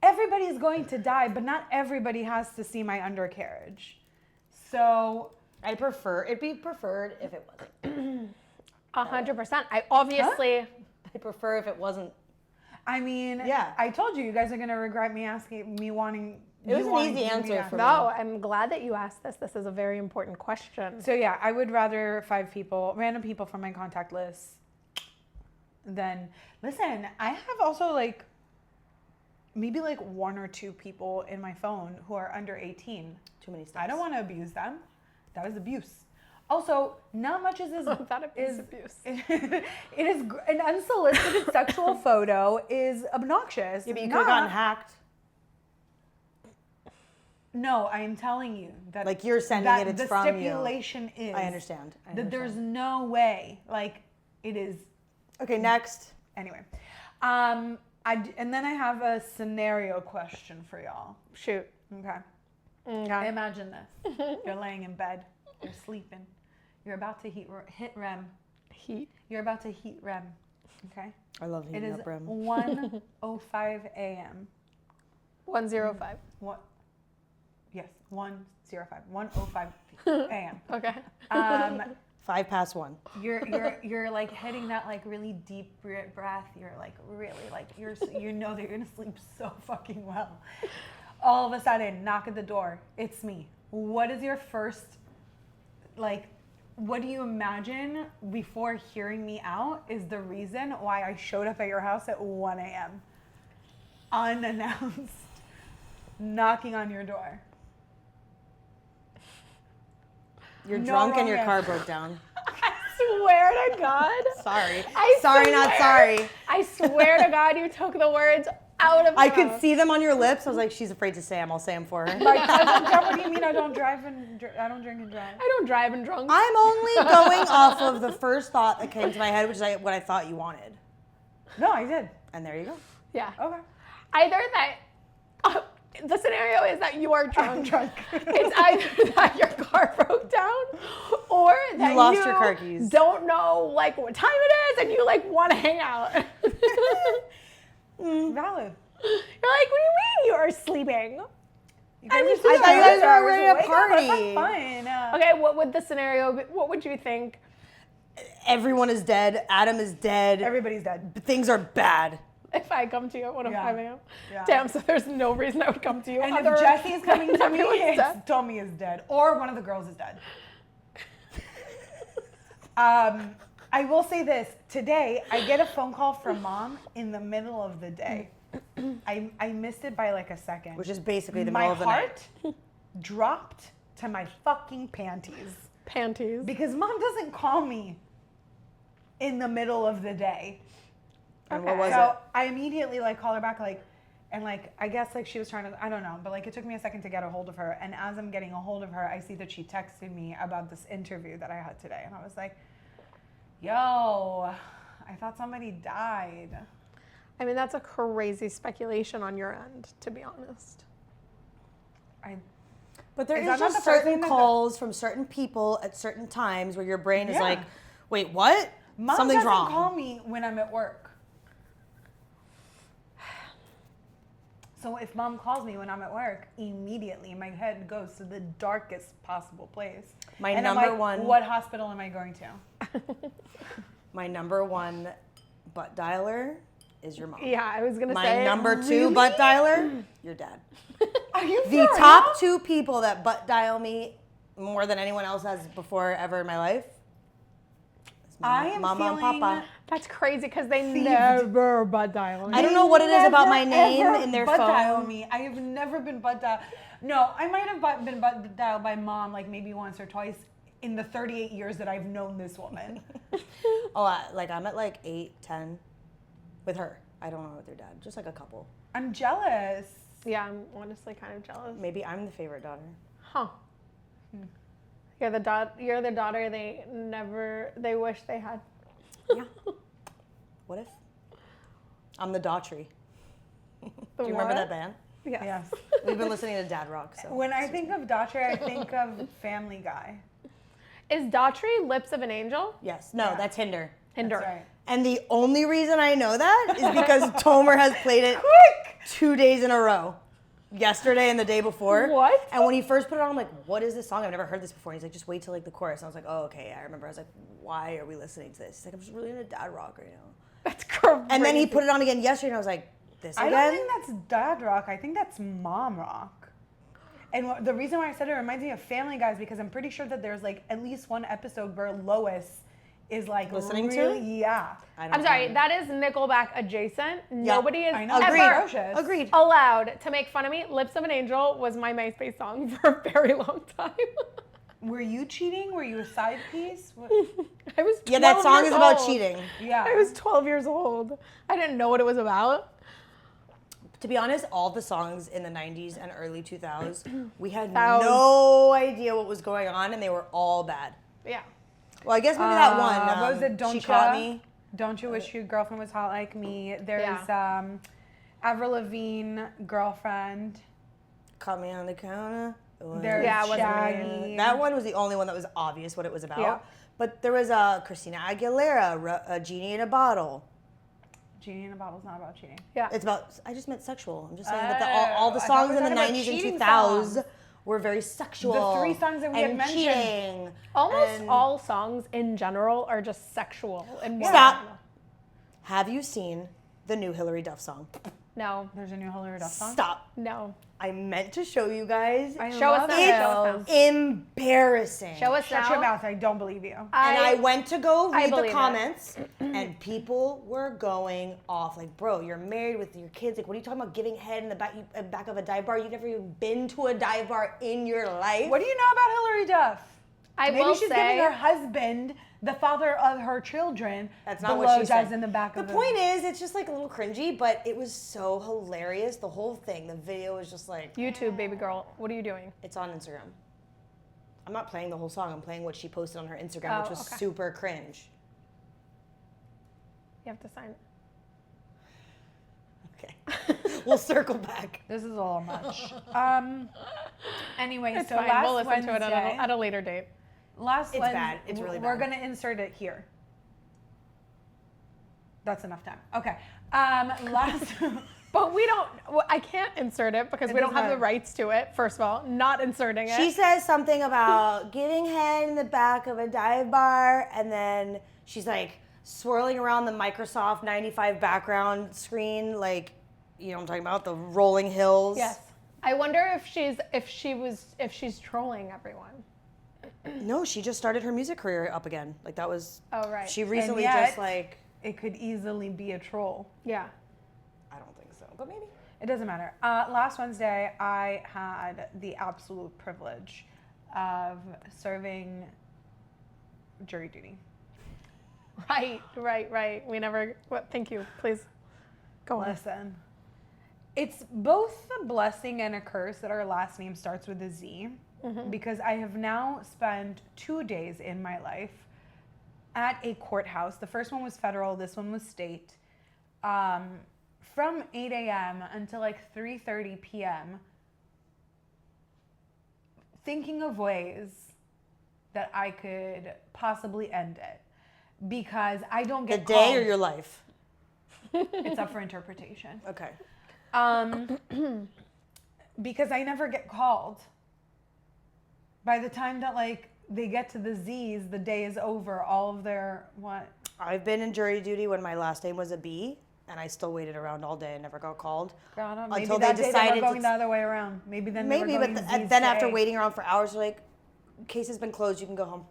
Everybody is going to die, but not everybody has to see my undercarriage. So It'd be preferred if it wasn't. 100%. I obviously... I prefer if it wasn't. I mean, Yeah. I told you guys are going to regret me asking, me wanting... It was an easy answer for me. No, I'm glad that you asked this. This is a very important question. So yeah, I would rather 5 people, random people from my contact list than... Listen, I have also maybe 1 or 2 people in my phone who are under 18. Too many steps. I don't want to abuse them. That is abuse. Also, not much is That is abuse. It is an unsolicited sexual photo is obnoxious. Yeah, but you could have gotten hacked. No, I am telling you that Like you're sending it, it's from you. The stipulation is. I understand. That there's no way. It is. Okay, next. Anyway, and then I have a scenario question for y'all. Shoot. Okay. Imagine this. You're laying in bed. You're sleeping. You're about to hit REM. You're about to heat REM. Okay. I love heating up REM. It is 1:05 a.m. 1:05. What? Yes, 1:05. 1:05 a.m. Okay. 5 past 1. You're hitting that really deep breath. You're really you know that you're gonna sleep so fucking well. all of a sudden, knock at the door. It's me. What is your first, like, what do you imagine before hearing me out is the reason why I showed up at your house at 1 a.m. unannounced, knocking on your door? You're drunk and your car broke down. I swear to God. Sorry. Sorry, not sorry. I swear to God, you took the words out of my I mouth. could see them on your lips. I was like, she's afraid to say them. I'll say them for her. My cousin, what do you mean I don't drive and I don't drink and drive? I don't drive and drunk. I'm only going off of the first thought that came to my head, which is what I thought you wanted. No, I did. And there you go. Yeah. Okay. Either that, the scenario is that you are drunk. I'm drunk. It's either that your car broke down or that You lost your car keys. Don't know like what time it is and you like want to hang out. Valid. You're like, what do you mean you are sleeping? I thought you guys were already at a party. Fun. Okay, what would the scenario be? What would you think? Everyone is dead. Adam is dead. Everybody's dead. Things are bad. If I come to you at 1 Yeah. 5 a.m. Yeah. Damn, so there's no reason I would come to you. And if other Jesse is coming to than me, everyone's dead. it's Tommy is dead. Or one of the girls is dead. I will say this. Today, I get a phone call from mom in the middle of the day. I missed it by like a second. Which is basically the middle of the night. My heart dropped to my fucking panties. Panties. Because mom doesn't call me in the middle of the day. And what was So it? I immediately like call her back and I guess like she was trying to, I don't know, but like it took me a second to get a hold of her. And as I'm getting a hold of her, I see that she texted me about this interview that I had today. And I was like, yo, I thought somebody died. I mean, that's a crazy speculation on your end, to be honest. But there Is is that not just the first certain thing that calls from certain people at certain times where your brain is Yeah. like, wait, what? Mom Something's doesn't wrong. call me when I'm at work. So if mom calls me when I'm at work, immediately my head goes to the darkest possible place. My And I'm number like, one- what hospital am I going to? My number one butt dialer is your mom. Yeah, I was going to My say. number two really? butt dialer, your dad. Are you The for top real? two people that butt dial me more than anyone else has before ever in my life is I am Mama and feeling Papa. That's crazy because they Thieved. never butt dial me. I don't know what it is about my Never, name ever in their butt phone. dial me. I have never been butt dialed. No, I might have been butt dialed by mom like maybe once or twice in the 38 years that I've known this woman. Oh, I'm at like 8, 10 with her. I don't know with your dad. Just like a couple. I'm jealous. Yeah, I'm honestly kind of jealous. Maybe I'm the favorite daughter. Huh. You're the daughter they wish they had. Yeah. What if? I'm the Daughtry. Do you remember what? that band? Yes. Yes. We've been listening to dad rock. So. When I think of Daughtry, I think of Family Guy. Is Daughtry Lips of an Angel? Yes. No, Yeah. that's Hinder. Hinder. That's right. And the only reason I know that is because Tomer has played it Quick! 2 days in a row. Yesterday and the day before. What? And when he first put it on, I'm like, what is this song? I've never heard this before. And he's like, just wait till like the chorus. And I was like, oh, okay. I remember. I was like, why are we listening to this? He's like, I'm just really into dad rock right now. That's crazy. And then he put it on again yesterday, and I was like, this I again? don't think that's dad rock. I think that's mom rock. And the reason why I said it reminds me of Family Guy is because I'm pretty sure that there's like at least one episode where Lois is like Listening to really, it? Yeah. I'm sorry, that is Nickelback adjacent. Nobody is I know. It's ever atrocious. Agreed. allowed to make fun of me. Lips of an Angel was my MySpace song for a very long time. Were you cheating? Were you a side piece? What? I was 12 Yeah, that song years is about old. cheating. Yeah. I was 12 years old. I didn't know what it was about. To be honest, all the songs in the 90s and early 2000s, we had Thousands. no idea what was going on, and they were all bad. Yeah. Well, I guess maybe that one. What was it? Don't She Ya? Caught Me. Don't you wish your girlfriend was hot like me? There's Avril Lavigne, Girlfriend. Caught Me on the Counter. There's Yeah, it wasn't Shaggy. That one was the only one that was obvious what it was about. Yeah. But there was Christina Aguilera, a Genie in a Bottle. Genie in a Bottle's not about cheating. Yeah. It's about, I just meant sexual. I'm just saying that all the I thought songs we in were the talking about 90s and cheating 2000s songs. were very sexual. The 3 songs that we had and mentioned. cheating. Almost and- all songs in general are just sexual. And Stop. Have you seen the new Hillary Duff song? No. There's a new Hilary Duff song? Stop. No. I meant to show you guys. Show us now. It's embarrassing. Show us Shut now. your mouth. I don't believe you. And I went to go read the believe it. comments, and people were going off. Like, bro, you're married with your kids. Like, what are you talking about giving head in the back of a dive bar? You've never even been to a dive bar in your life. What do you know about Hilary Duff? Maybe she's say, giving her husband, the father of her children, That's not what she said. blowjobs in the back of The point is, it's just like a little cringy, but it was so hilarious. The whole thing, the video was just like... YouTube, baby girl, what are you doing? It's on Instagram. I'm not playing the whole song. I'm playing what she posted on her Instagram, which was super cringe. You have to sign. Okay. We'll circle back. This is a little much. Anyway, It's so fine. last We'll listen Wednesday, to it at a later date. It's bad. It's really We're bad. going to insert it here. That's enough time. Okay. Last... But we don't, I can't insert it because we don't have the doesn't rights to it, first of all, not inserting it. She says something about giving head in the back of a dive bar, and then she's like swirling around the Microsoft 95 background screen, like, you know what I'm talking about, the rolling hills. Yes. I wonder if she's trolling everyone. No, she just started her music career up again. Like, that was... Oh, right. She recently yet- just, like... It could easily be a troll. Yeah. I don't think so, but maybe. It doesn't matter. Last Wednesday, I had the absolute privilege of serving jury duty. Right. We never, thank you, please. Go on. Listen, it's both a blessing and a curse that our last name starts with a Z, because I have now spent 2 days in my life at a courthouse. The first one was federal, this one was state. From 8 a.m. until like 3:30 p.m. thinking of ways that I could possibly end it, because I don't get The called. day or your life? It's up for interpretation. Okay. Because I never get called. By the time that like they get to the Z's, the day is over. All of their what? I've been in jury duty when my last name was a B, and I still waited around all day and never got called. Maybe Until that they day decided they were going to... the other way around. Maybe then they Maybe, were but going Z's then after today. waiting around for hours, they're like, case has been closed, you can go home.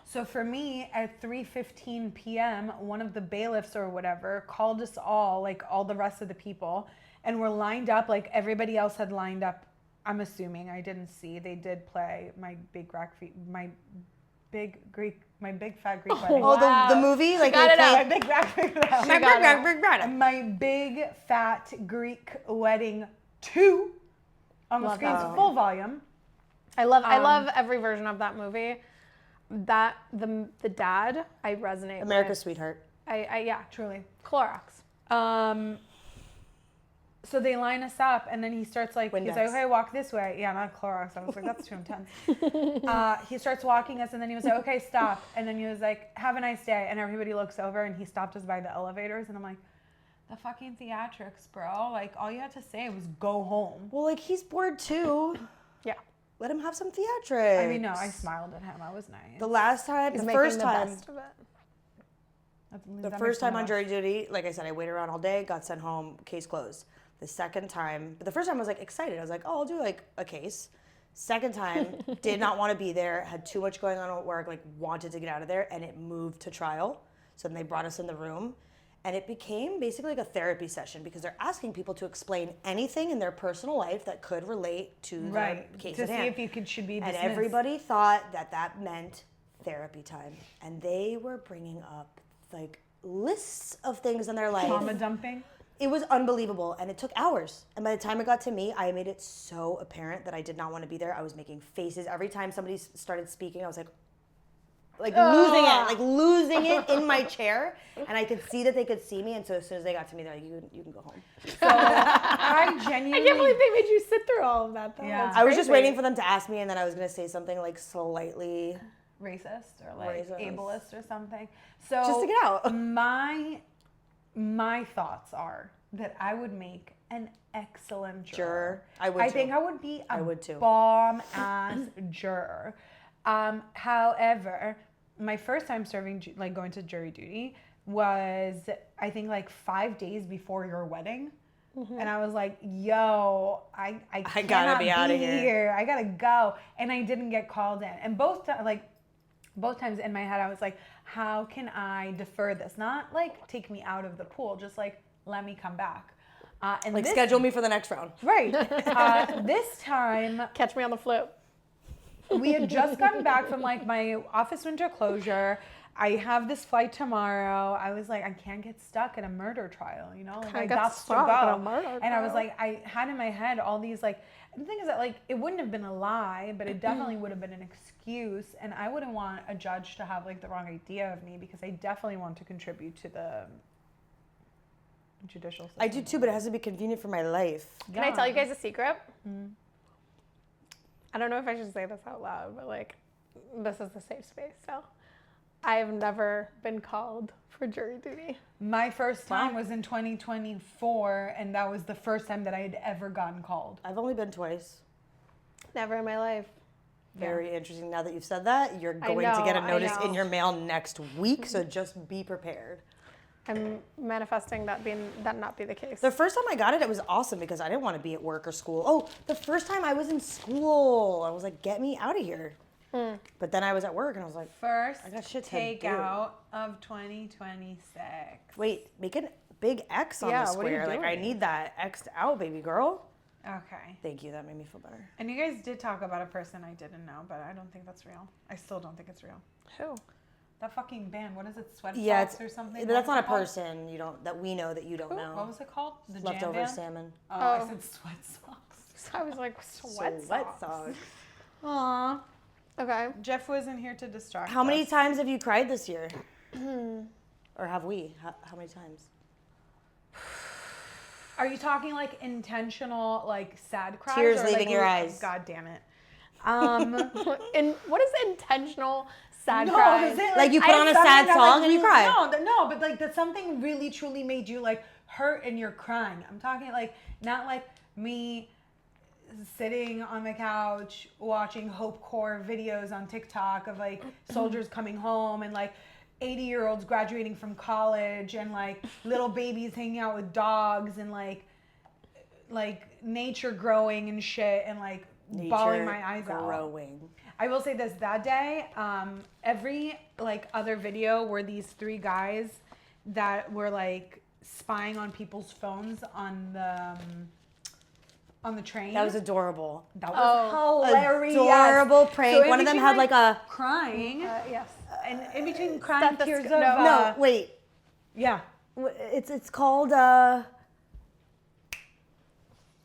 So for me, at 3:15 p.m., one of the bailiffs or whatever called us all, like all the rest of the people, and we're lined up like everybody else had lined up. I'm assuming, I didn't see. They did play my big fat Greek wedding. Oh, the movie? Like got it My big fat Greek wedding. My My big fat Greek wedding 2 on the screen, full volume. I love every version of that movie. That the dad, I resonate America's with. Sweetheart. Yeah, Truly. Clorox. So they line us up, and then he starts like, Windex. he's like, okay, walk this way. Yeah, not Clorox. I was like, that's too intense. He starts walking us, and then he was like, okay, stop. And then he was like, have a nice day. And everybody looks over, and he stopped us by the elevators, and I'm like, the fucking theatrics, bro. Like, all you had to say was go home. Well, like, he's bored too. Yeah. Let him have some theatrics. I mean, no, I smiled at him. I was nice. The last time, He's the making first the time, best of it. the first time on jury duty, like I said, I waited around all day, got sent home, case closed. The second time, but the first time I was like excited. I was like, oh, I'll do like a case. Second time, did not want to be there, had too much going on at work, like wanted to get out of there, and it moved to trial. So then they brought us in the room, and it became basically like a therapy session, because they're asking people to explain anything in their personal life that could relate to the case to at see hand. if you should be dismissed. And everybody thought that meant therapy time, and they were bringing up like lists of things in their life. Trauma dumping. It was unbelievable, and it took hours. And by the time it got to me, I made it so apparent that I did not want to be there. I was making faces every time somebody started speaking. I was like losing it in my chair, and I could see that they could see me. And so as soon as they got to me, they're like, "You can go home." So I genuinely. I can't believe they made you sit through all of that, though. Yeah. That's I was just crazy. waiting for them to ask me, and then I was gonna say something like slightly racist or like Racist. ableist or something. So just to get out. My thoughts are that I would make an excellent juror. I would I too. think I would be a would too. bomb ass juror. However, my first time serving, like going to jury duty, was, I think, like 5 days before your wedding. And I was like, yo, I gotta be out of here. I gotta go. And I didn't get called in. And both times in my head, I was like, how can I defer this? Not like take me out of the pool, just like let me come back. And like schedule me for the next round. Right. This time, Catch me on the flip. we had just gotten back from like my office winter closure. I have this flight tomorrow. I was like, I can't get stuck in a murder trial, you know? Like, that's to go. And I was like, I had in my head all these like, the thing is that like, it wouldn't have been a lie, but it definitely would have been an excuse. And I wouldn't want a judge to have like the wrong idea of me because I definitely want to contribute to the judicial system. I do too, but it has to be convenient for my life. Can I tell you guys a secret? I don't know if I should say this out loud, but like, this is a safe space, so. I've never been called for jury duty. My first time was in 2024, and that was the first time that I had ever gotten called. I've only been twice. Never in my life. Very interesting. Now that you've said that, you're going to get a notice in your mail next week, so just be prepared. I'm manifesting that not be the case. The first time I got it, it was awesome because I didn't want to be at work or school. Oh, the first time I was in school, I was like, get me out of here. But then I was at work and I was like, first I got shit to takeout of 2026. Wait, make a big X on the square. Like, I need that X'd out, baby girl. Okay. Thank you. That made me feel better. And you guys did talk about a person I didn't know, but I don't think that's real. I still don't think it's real. Who? That fucking band. What is it? Sweat Socks or something? But that's not a person that we know that you don't know. What was it called? The Leftover jam band? salmon. Oh, I said Sweat Socks. I was like, sweat socks. Aw. Okay. Jeff wasn't here to distract How many us. times have you cried this year? Or have we? How many times? Are you talking like intentional, like sad cries? Tears or leaving like, your eyes. God damn it. And what is intentional sad No, cries? is it Like you put on a sad song and you cry. No, but like that something really truly made you like hurt and you're crying. I'm talking like not like me sitting on the couch watching Hope Corps videos on TikTok of like soldiers coming home and like 80-year-olds graduating from college and like little babies hanging out with dogs and like nature growing and shit and like bawling my eyes out. I will say this, that day, every like other video were these 3 guys that were like spying on people's phones on the train. That was adorable. That was hilarious. Adorable prank. So one of them had like a crying. Yes. And in between crying tears of no, wait. Yeah. It's called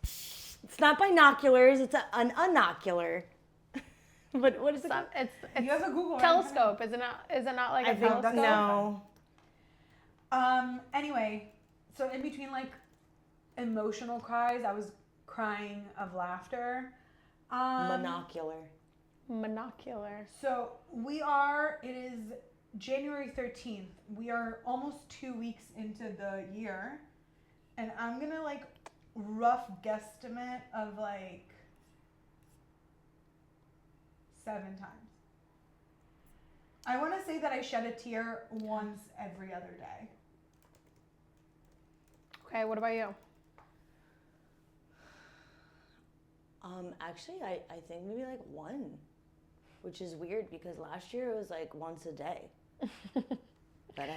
it's not binoculars, it's an unocular. But what is it? It's You have a Google telescope. Is it not like a telescope? No. Anyway, so in between like emotional cries, I was crying of laughter. Monocular. So it is January 13th. We are almost 2 weeks into the year. And I'm going to like rough guesstimate of like 7 times. I want to say that I shed a tear once every other day. Okay, what about you? Actually, I think maybe like 1, which is weird because last year it was like once a day. But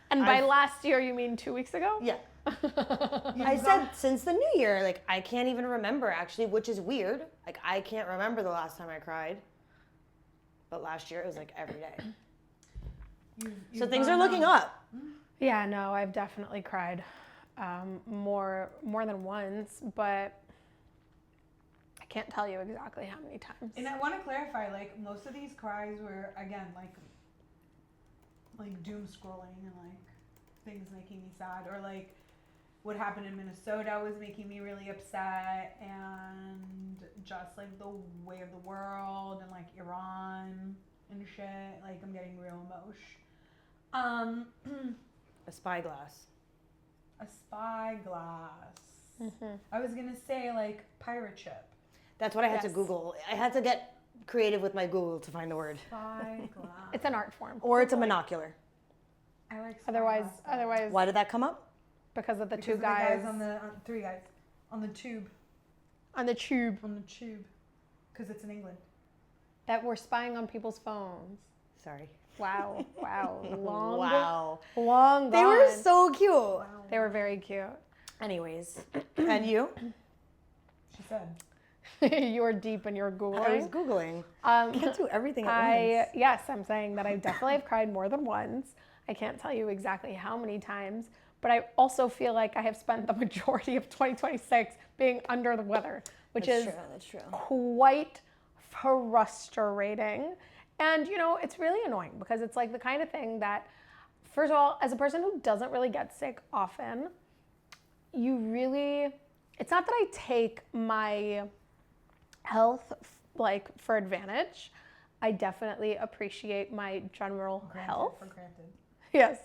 by last year you mean 2 weeks ago? Yeah. I said since the new year, like I can't even remember actually, which is weird. Like I can't remember the last time I cried. But last year it was like every day. So things are looking up. Yeah, no, I've definitely cried more than once, but I can't tell you exactly how many times. And I want to clarify, like most of these cries were again like doom scrolling and like things making me sad, or like what happened in Minnesota was making me really upset, and just like the way of the world and like Iran and shit. Like I'm getting real emotion. A spyglass. A spyglass. Mm-hmm. I was gonna say like pirate ship. That's what I had to Google. I had to get creative with my Google to find the word. Spyglass. It's an art form. Or it's a monocular. I like Otherwise. Why did that come up? Because of the because two guys. Three guys on the tube. On the tube. Because it's in England. That were spying on people's phones. Sorry. Wow. Wow. Long gone. They were so cute. Wow. They were very cute. Anyways. And you? She said. You were deep in your Googling. I was Googling. Can't do everything at once. Yes, I'm saying that I definitely have cried more than once. I can't tell you exactly how many times, but I also feel like I have spent the majority of 2026 being under the weather, which is quite frustrating. And, you know, it's really annoying because it's like the kind of thing that, first of all, as a person who doesn't really get sick often, it's not that I take my health like for advantage. I definitely appreciate my general health. For granted. Yes,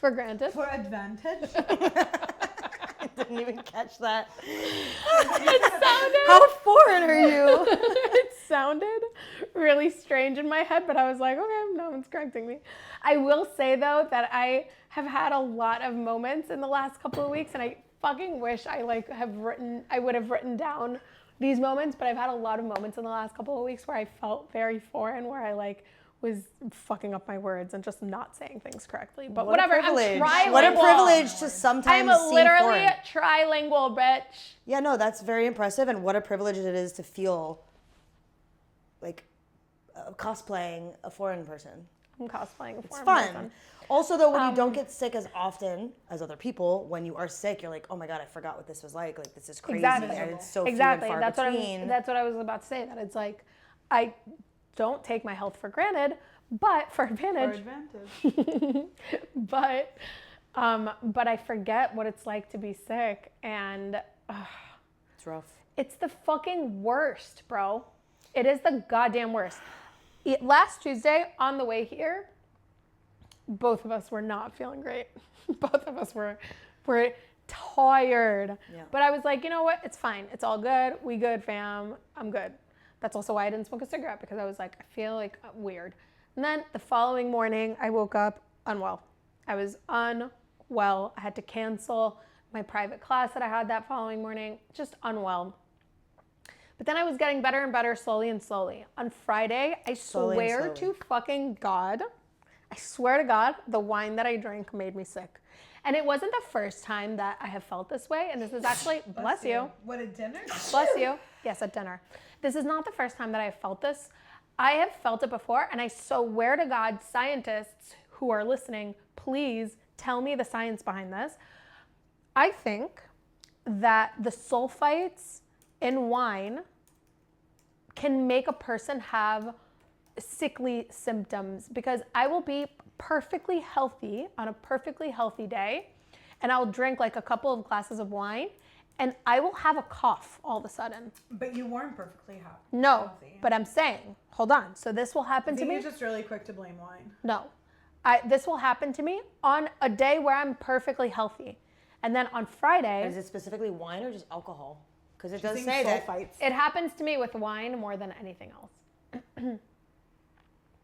for granted. For advantage. I didn't even catch that. It sounded, How foreign are you? it sounded really strange in my head, but I was like, okay, no one's correcting me. I will say though that I have had a lot of moments in the last couple of weeks, and I fucking wish I would have written down these moments, but I've had a lot of moments in the last couple of weeks where I felt very foreign, where I was fucking up my words and just not saying things correctly. But whatever, I'm trilingual. What a privilege to sometimes I'm literally foreign. trilingual, bitch. Yeah, no, that's very impressive, and what a privilege it is to feel like cosplaying a foreign person. I'm cosplaying a foreign person. It's fun. Also, though, when you don't get sick as often as other people, when you are sick, you're like, oh my God, I forgot what this was like. Like, this is crazy. Exactly. And it's so exactly. few and far between. That's what I was about to say. That it's like, I don't take my health for granted, but for advantage. but I forget what it's like to be sick, and it's rough. It's the fucking worst, bro. It is the goddamn worst. Last Tuesday on the way here, both of us were not feeling great. Both of us were tired. Yeah. But I was like, you know what? It's fine. It's all good. We good, fam. I'm good. That's also why I didn't smoke a cigarette, because I was like, I feel like weird. And then the following morning, I woke up unwell. I was unwell. I had to cancel my private class that I had that following morning. Just unwell. But then I was getting better and better slowly and slowly. On Friday, I swear to fucking God, I swear to God, the wine that I drank made me sick. And it wasn't the first time that I have felt this way. And this is actually, bless you. What, at dinner? Bless you. Yes, at dinner. This is not the first time that I have felt this. I have felt it before. And I swear to God, scientists who are listening, please tell me the science behind this. I think that the sulfites in wine can make a person have sickly symptoms, because I will be perfectly healthy on a perfectly healthy day, and I'll drink like a couple of glasses of wine, and I will have a cough all of a sudden. But you weren't perfectly healthy. No, but I'm saying, hold on. So this will happen to me. You're just really quick to blame wine. No, this will happen to me on a day where I'm perfectly healthy, and then on Friday. Is it specifically wine or just alcohol? Because it does say that it happens to me with wine more than anything else.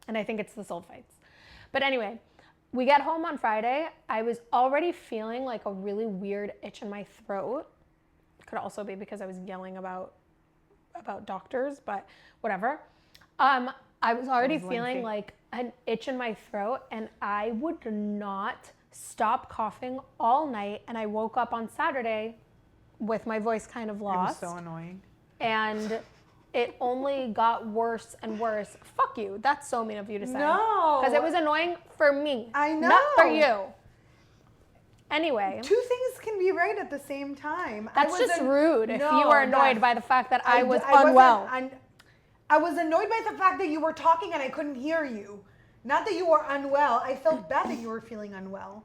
And I think it's the sulfites. But anyway, we get home on Friday. I was already feeling like a really weird itch in my throat. Could also be because I was yelling about doctors, but whatever. I was already feeling like an itch in my throat, and I would not stop coughing all night. And I woke up on Saturday with my voice kind of lost. It was so annoying. And it only got worse and worse. Fuck you. That's so mean of you to say. No. Because it was annoying for me. I know. Not for you. Anyway. Two things can be right at the same time. That's just rude if you are annoyed by the fact that I was unwell. I was annoyed by the fact that you were talking and I couldn't hear you. Not that you were unwell. I felt bad that you were feeling unwell.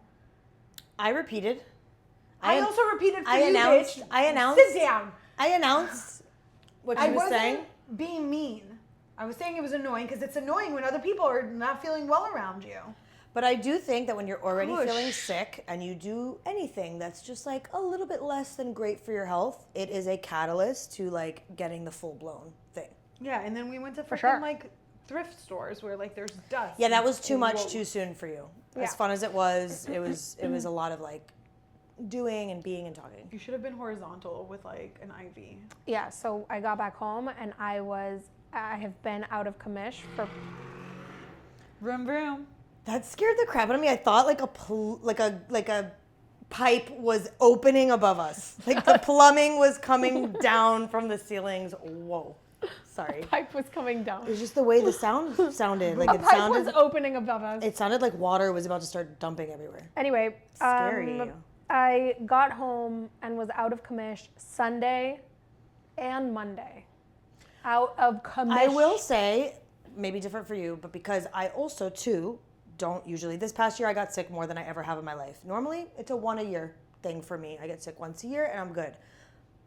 I repeated. I also repeated for you, bitch. I announced. Sit down. I announced what you were saying. I wasn't being mean. I was saying it was annoying because it's annoying when other people are not feeling well around you. But I do think that when you're already feeling sick and you do anything that's just like a little bit less than great for your health, it is a catalyst to like getting the full blown thing. Yeah, and then we went to freaking like thrift stores where like there's dust. Yeah, that was too much too soon for you. As fun as it was a lot of like doing and being and talking. You should have been horizontal with like an IV. Yeah, so I got back home and I have been out of commish for... Vroom vroom. That scared the crap out of me. I thought like a pipe was opening above us. Like the plumbing was coming down from the ceilings. Whoa. Sorry. Pipe was coming down. It was just the way the sound sounded. Like a pipe was opening above us. It sounded like water was about to start dumping everywhere. Anyway, Scary. I got home and was out of commish Sunday and Monday. Out of commish. I will say, maybe different for you, but because I also too don't usually. This past year I got sick more than I ever have in my life. Normally it's a 1 a year thing for me. I get sick once a year and I'm good.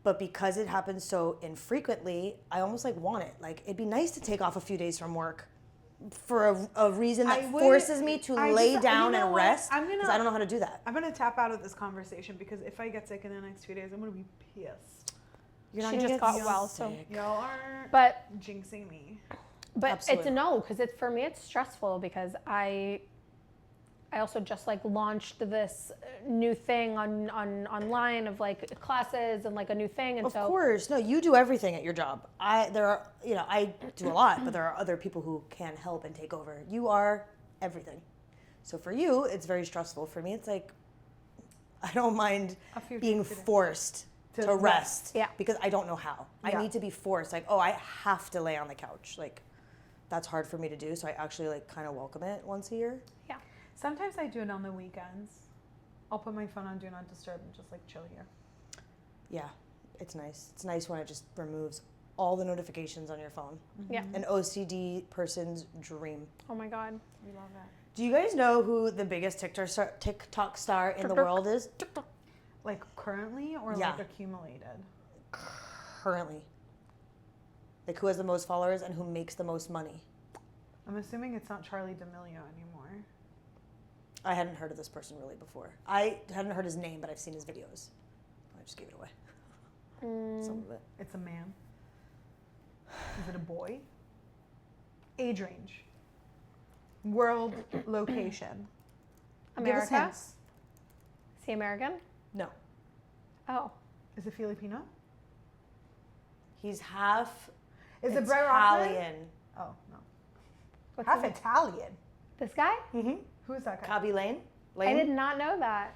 But because it happens so infrequently, I almost like want it. Like it'd be nice to take off a few days from work for a reason that forces me to lay down and rest. Because I don't know how to do that. I'm gonna tap out of this conversation because if I get sick in the next few days, I'm gonna be pissed. You're not she gonna just get got well, so y'all are jinxing me. But Absolutely. it's no, because for me it's stressful because I also just like launched this new thing online of like classes and like a new thing, and of course, no, you do everything at your job. I do a lot, but there are other people who can help and take over. You are everything. So for you, it's very stressful. For me, it's like I don't mind being forced to rest. Yeah. Because I don't know how. I need to be forced. Like, oh, I have to lay on the couch. Like, that's hard for me to do. So I actually like kind of welcome it once a year. Yeah. Sometimes I do it on the weekends. I'll put my phone on Do Not Disturb and just like chill here. Yeah, it's nice. It's nice when it just removes all the notifications on your phone. Yeah. An OCD person's dream. Oh my God. We love that. Do you guys know who the biggest TikTok star in the world is? Like currently or like accumulated? Currently. Like who has the most followers and who makes the most money? I'm assuming it's not Charlie D'Amelio anymore. I hadn't heard of this person really before. I hadn't heard his name, but I've seen his videos. I just gave it away. Some of it. It's a man. Is it a boy? Age range. World location. America? Give us hints. Is he American? No. Oh. Is it Filipino? He's half Is it Brett Rockman? Italian. Oh, no. What's Half his- Italian. This guy? Mm-hmm. Who is that guy? Kabi Lane. I did not know that.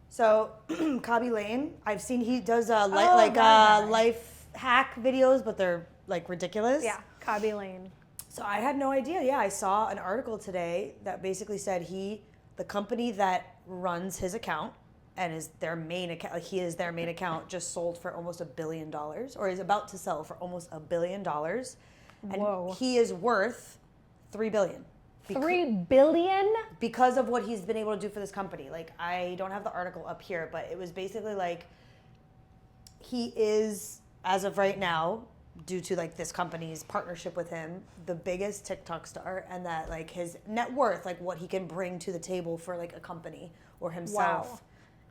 So, Kabi Lane, I've seen he does that guy. life hack videos, but they're like ridiculous. Yeah, Kabi Lane. So I had no idea. Yeah, I saw an article today that basically said the company that runs his account and is their main account, like he is their main account, just sold for almost $1 billion, or is about to sell for almost $1 billion. And Whoa. he is worth $3 billion. $3 billion? Because of what he's been able to do for this company. Like, I don't have the article up here, but it was basically like he is, as of right now, due to like this company's partnership with him, the biggest TikTok star, and that like his net worth, like what he can bring to the table for like a company or himself,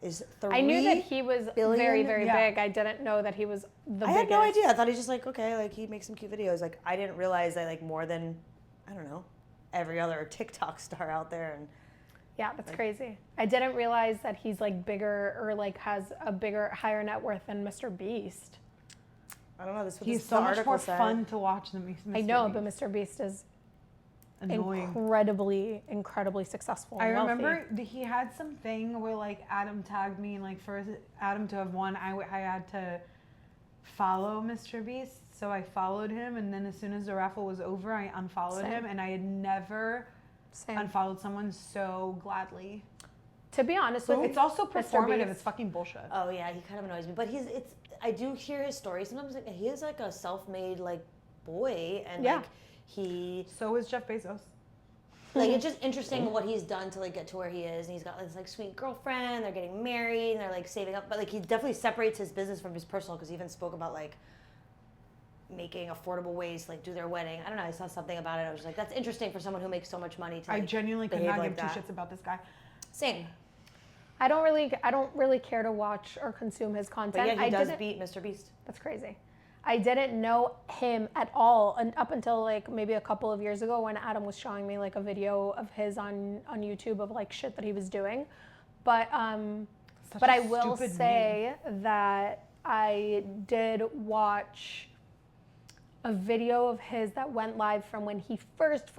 is $3 I knew that he was billion? very, very Yeah. big. I didn't know that he was the biggest. I had no idea. I thought he's just like, okay, like he makes some cute videos. Like I didn't realize that like more than, I don't know, every other TikTok star out there. And Yeah, that's crazy. I didn't realize that he's like bigger or like has a bigger, higher net worth than Mr. Beast. I don't know. This what He's this so much article more said. fun to watch than Mr. I know, Beast. but Mr. Beast is Annoying. incredibly successful. I and wealthy. remember he had something where like Adam tagged me, and like for Adam to have won, I had to follow Mr. Beast. So I followed him, and then as soon as the raffle was over, I unfollowed Same. him, and I had never Same. unfollowed someone so gladly. To be honest with you, It's also Mr. performative. Beast. It's fucking bullshit. Oh yeah, he kind of annoys me. But I do hear his story sometimes. Like he is like a self-made like boy, and Yeah. like he So is Jeff Bezos. like it's just interesting what he's done to like get to where he is. And he's got this like sweet girlfriend. They're getting married, and they're like saving up. But like he definitely separates his business from his personal, because he even spoke about like making affordable ways to like do their wedding. I don't know. I saw something about it. I was just like, that's interesting for someone who makes so much money to. I Like, genuinely could behave not like give two that. shits about this guy. Same. I don't really care to watch or consume his content. But yeah, he does didn't- beat Mr. Beast. That's crazy. I didn't know him at all, and up until like maybe a couple of years ago when Adam was showing me like a video of his on YouTube of like shit that he was doing. But I will say that I did watch a video of his that went live from when he first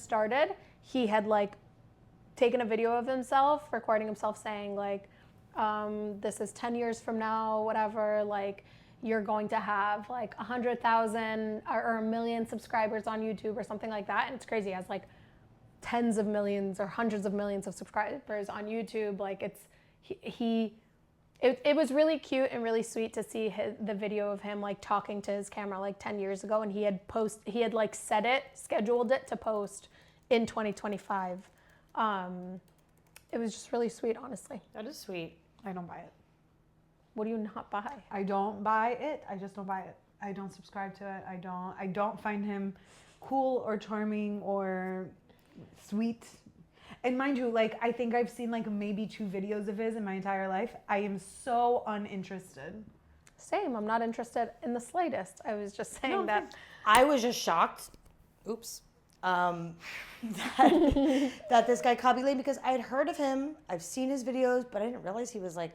started. He had like taken a video of himself, recording himself saying like, this is 10 years from now, whatever, like you're going to have like 100,000 or 1 million subscribers on YouTube or something like that. And it's crazy. He has like tens of millions or hundreds of millions of subscribers on YouTube. Like it was really cute and really sweet to see the video of him like talking to his camera like 10 years ago, and he had like scheduled it to post in 2025. It was just really sweet, honestly. That is sweet. I don't buy it. What do you not buy? I don't buy it. I just don't buy it. I don't subscribe to it. I don't find him cool or charming or sweet. And mind you, like, I think I've seen like maybe 2 videos of his in my entire life. I am so uninterested. Same. I'm not interested in the slightest. I was just saying that. I was just shocked. Oops. That this guy copied Lane, because I had heard of him. I've seen his videos, but I didn't realize he was like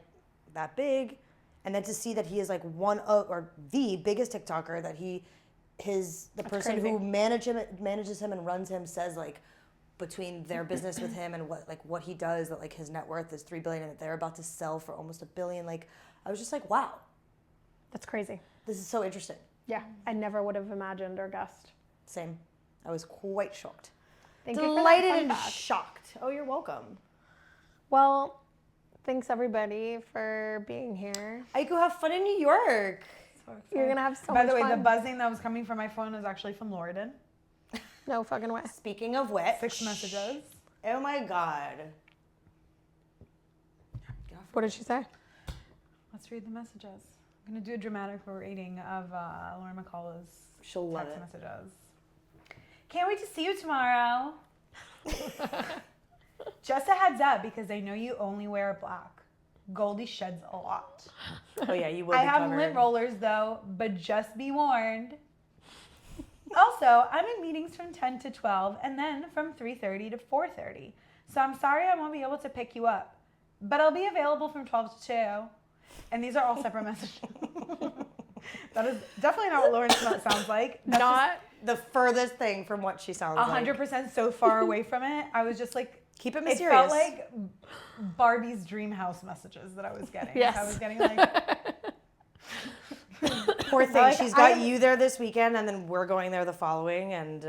that big. And then to see that he is like one of, or the biggest TikToker, that the person who manages him and runs him says like, between their business with him and what he does, that like his net worth is $3 billion and that they're about to sell for almost $1 billion. Like, I was just like, wow, That's crazy. this is so interesting. Yeah, I never would have imagined or guessed. Same. I was quite shocked. Thank you for that Delighted fun and fact. shocked. Oh, you're welcome. Well, thanks everybody for being here. Aicu, have fun in New York. You're gonna have so By much the way, fun. the buzzing that was coming from my phone was actually from Lorden. No fucking way. Speaking of which. 6 messages. Oh my God. What did she say? Let's read the messages. I'm going to do a dramatic reading of Lauren McCullough's She'll love text it. messages. Can't wait to see you tomorrow. Just a heads up, because I know you only wear black. Goldie sheds a lot. Oh yeah, you will I be have covered. lint rollers though, but just be warned. Also, I'm in meetings from 10 to 12 and then from 3:30 to 4:30. So I'm sorry I won't be able to pick you up, but I'll be available from 12 to 2. And these are all separate messages. That is definitely not what Lauren sounds like. That's Not the furthest thing from what she sounds like. 100% so far away from it. I was just like, Keep it it mysterious. felt like Barbie's dream house messages that I was getting. Yes. I was getting like, Poor thing. Like, She's got you there this weekend, and then we're going there the following. And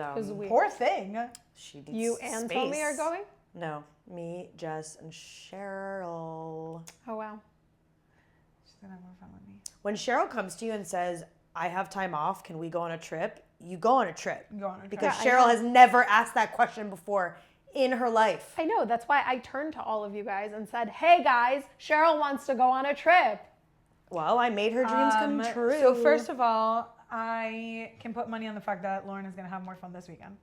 poor thing. she needs you and Tommy are going? No, me, Jess, and Cheryl. Oh wow. She's gonna have more fun with me. When Cheryl comes to you and says, "I have time off. Can we go on a trip?" You go on a trip. Go on a trip. Because Yeah, I Cheryl know. has never asked that question before in her life. I know, that's why I turned to all of you guys and said, hey guys, Cheryl wants to go on a trip. Well, I made her dreams come true. So first of all, I can put money on the fact that Lauren is going to have more fun this weekend.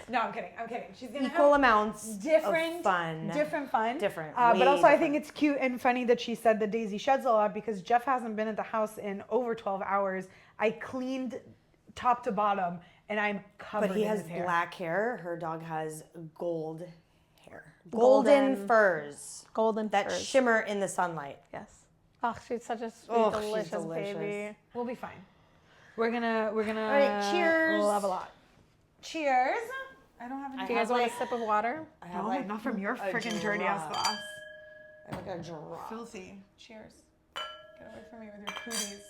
No, I'm kidding. She's going to equal have amounts different of fun. Different fun. Different, But way also I think different. it's cute and funny that she said that Daisy sheds a lot, because Jeff hasn't been at the house in over 12 hours. I cleaned top to bottom and I'm covered But he in has his hair. black hair. Her dog has gold hair. Golden furs. Golden That furs. shimmer in the sunlight. Yes. Oh, she's such a sweet, Oh, she's delicious, delicious. baby. We'll be fine. We're gonna All right, cheers. love a lot. Cheers. I don't have any. Do you guys want a sip of water? I have No, not from your a freaking dirty ass drop. glass. I have like a drop. Filthy. Cheers. Get away from me with your cooties.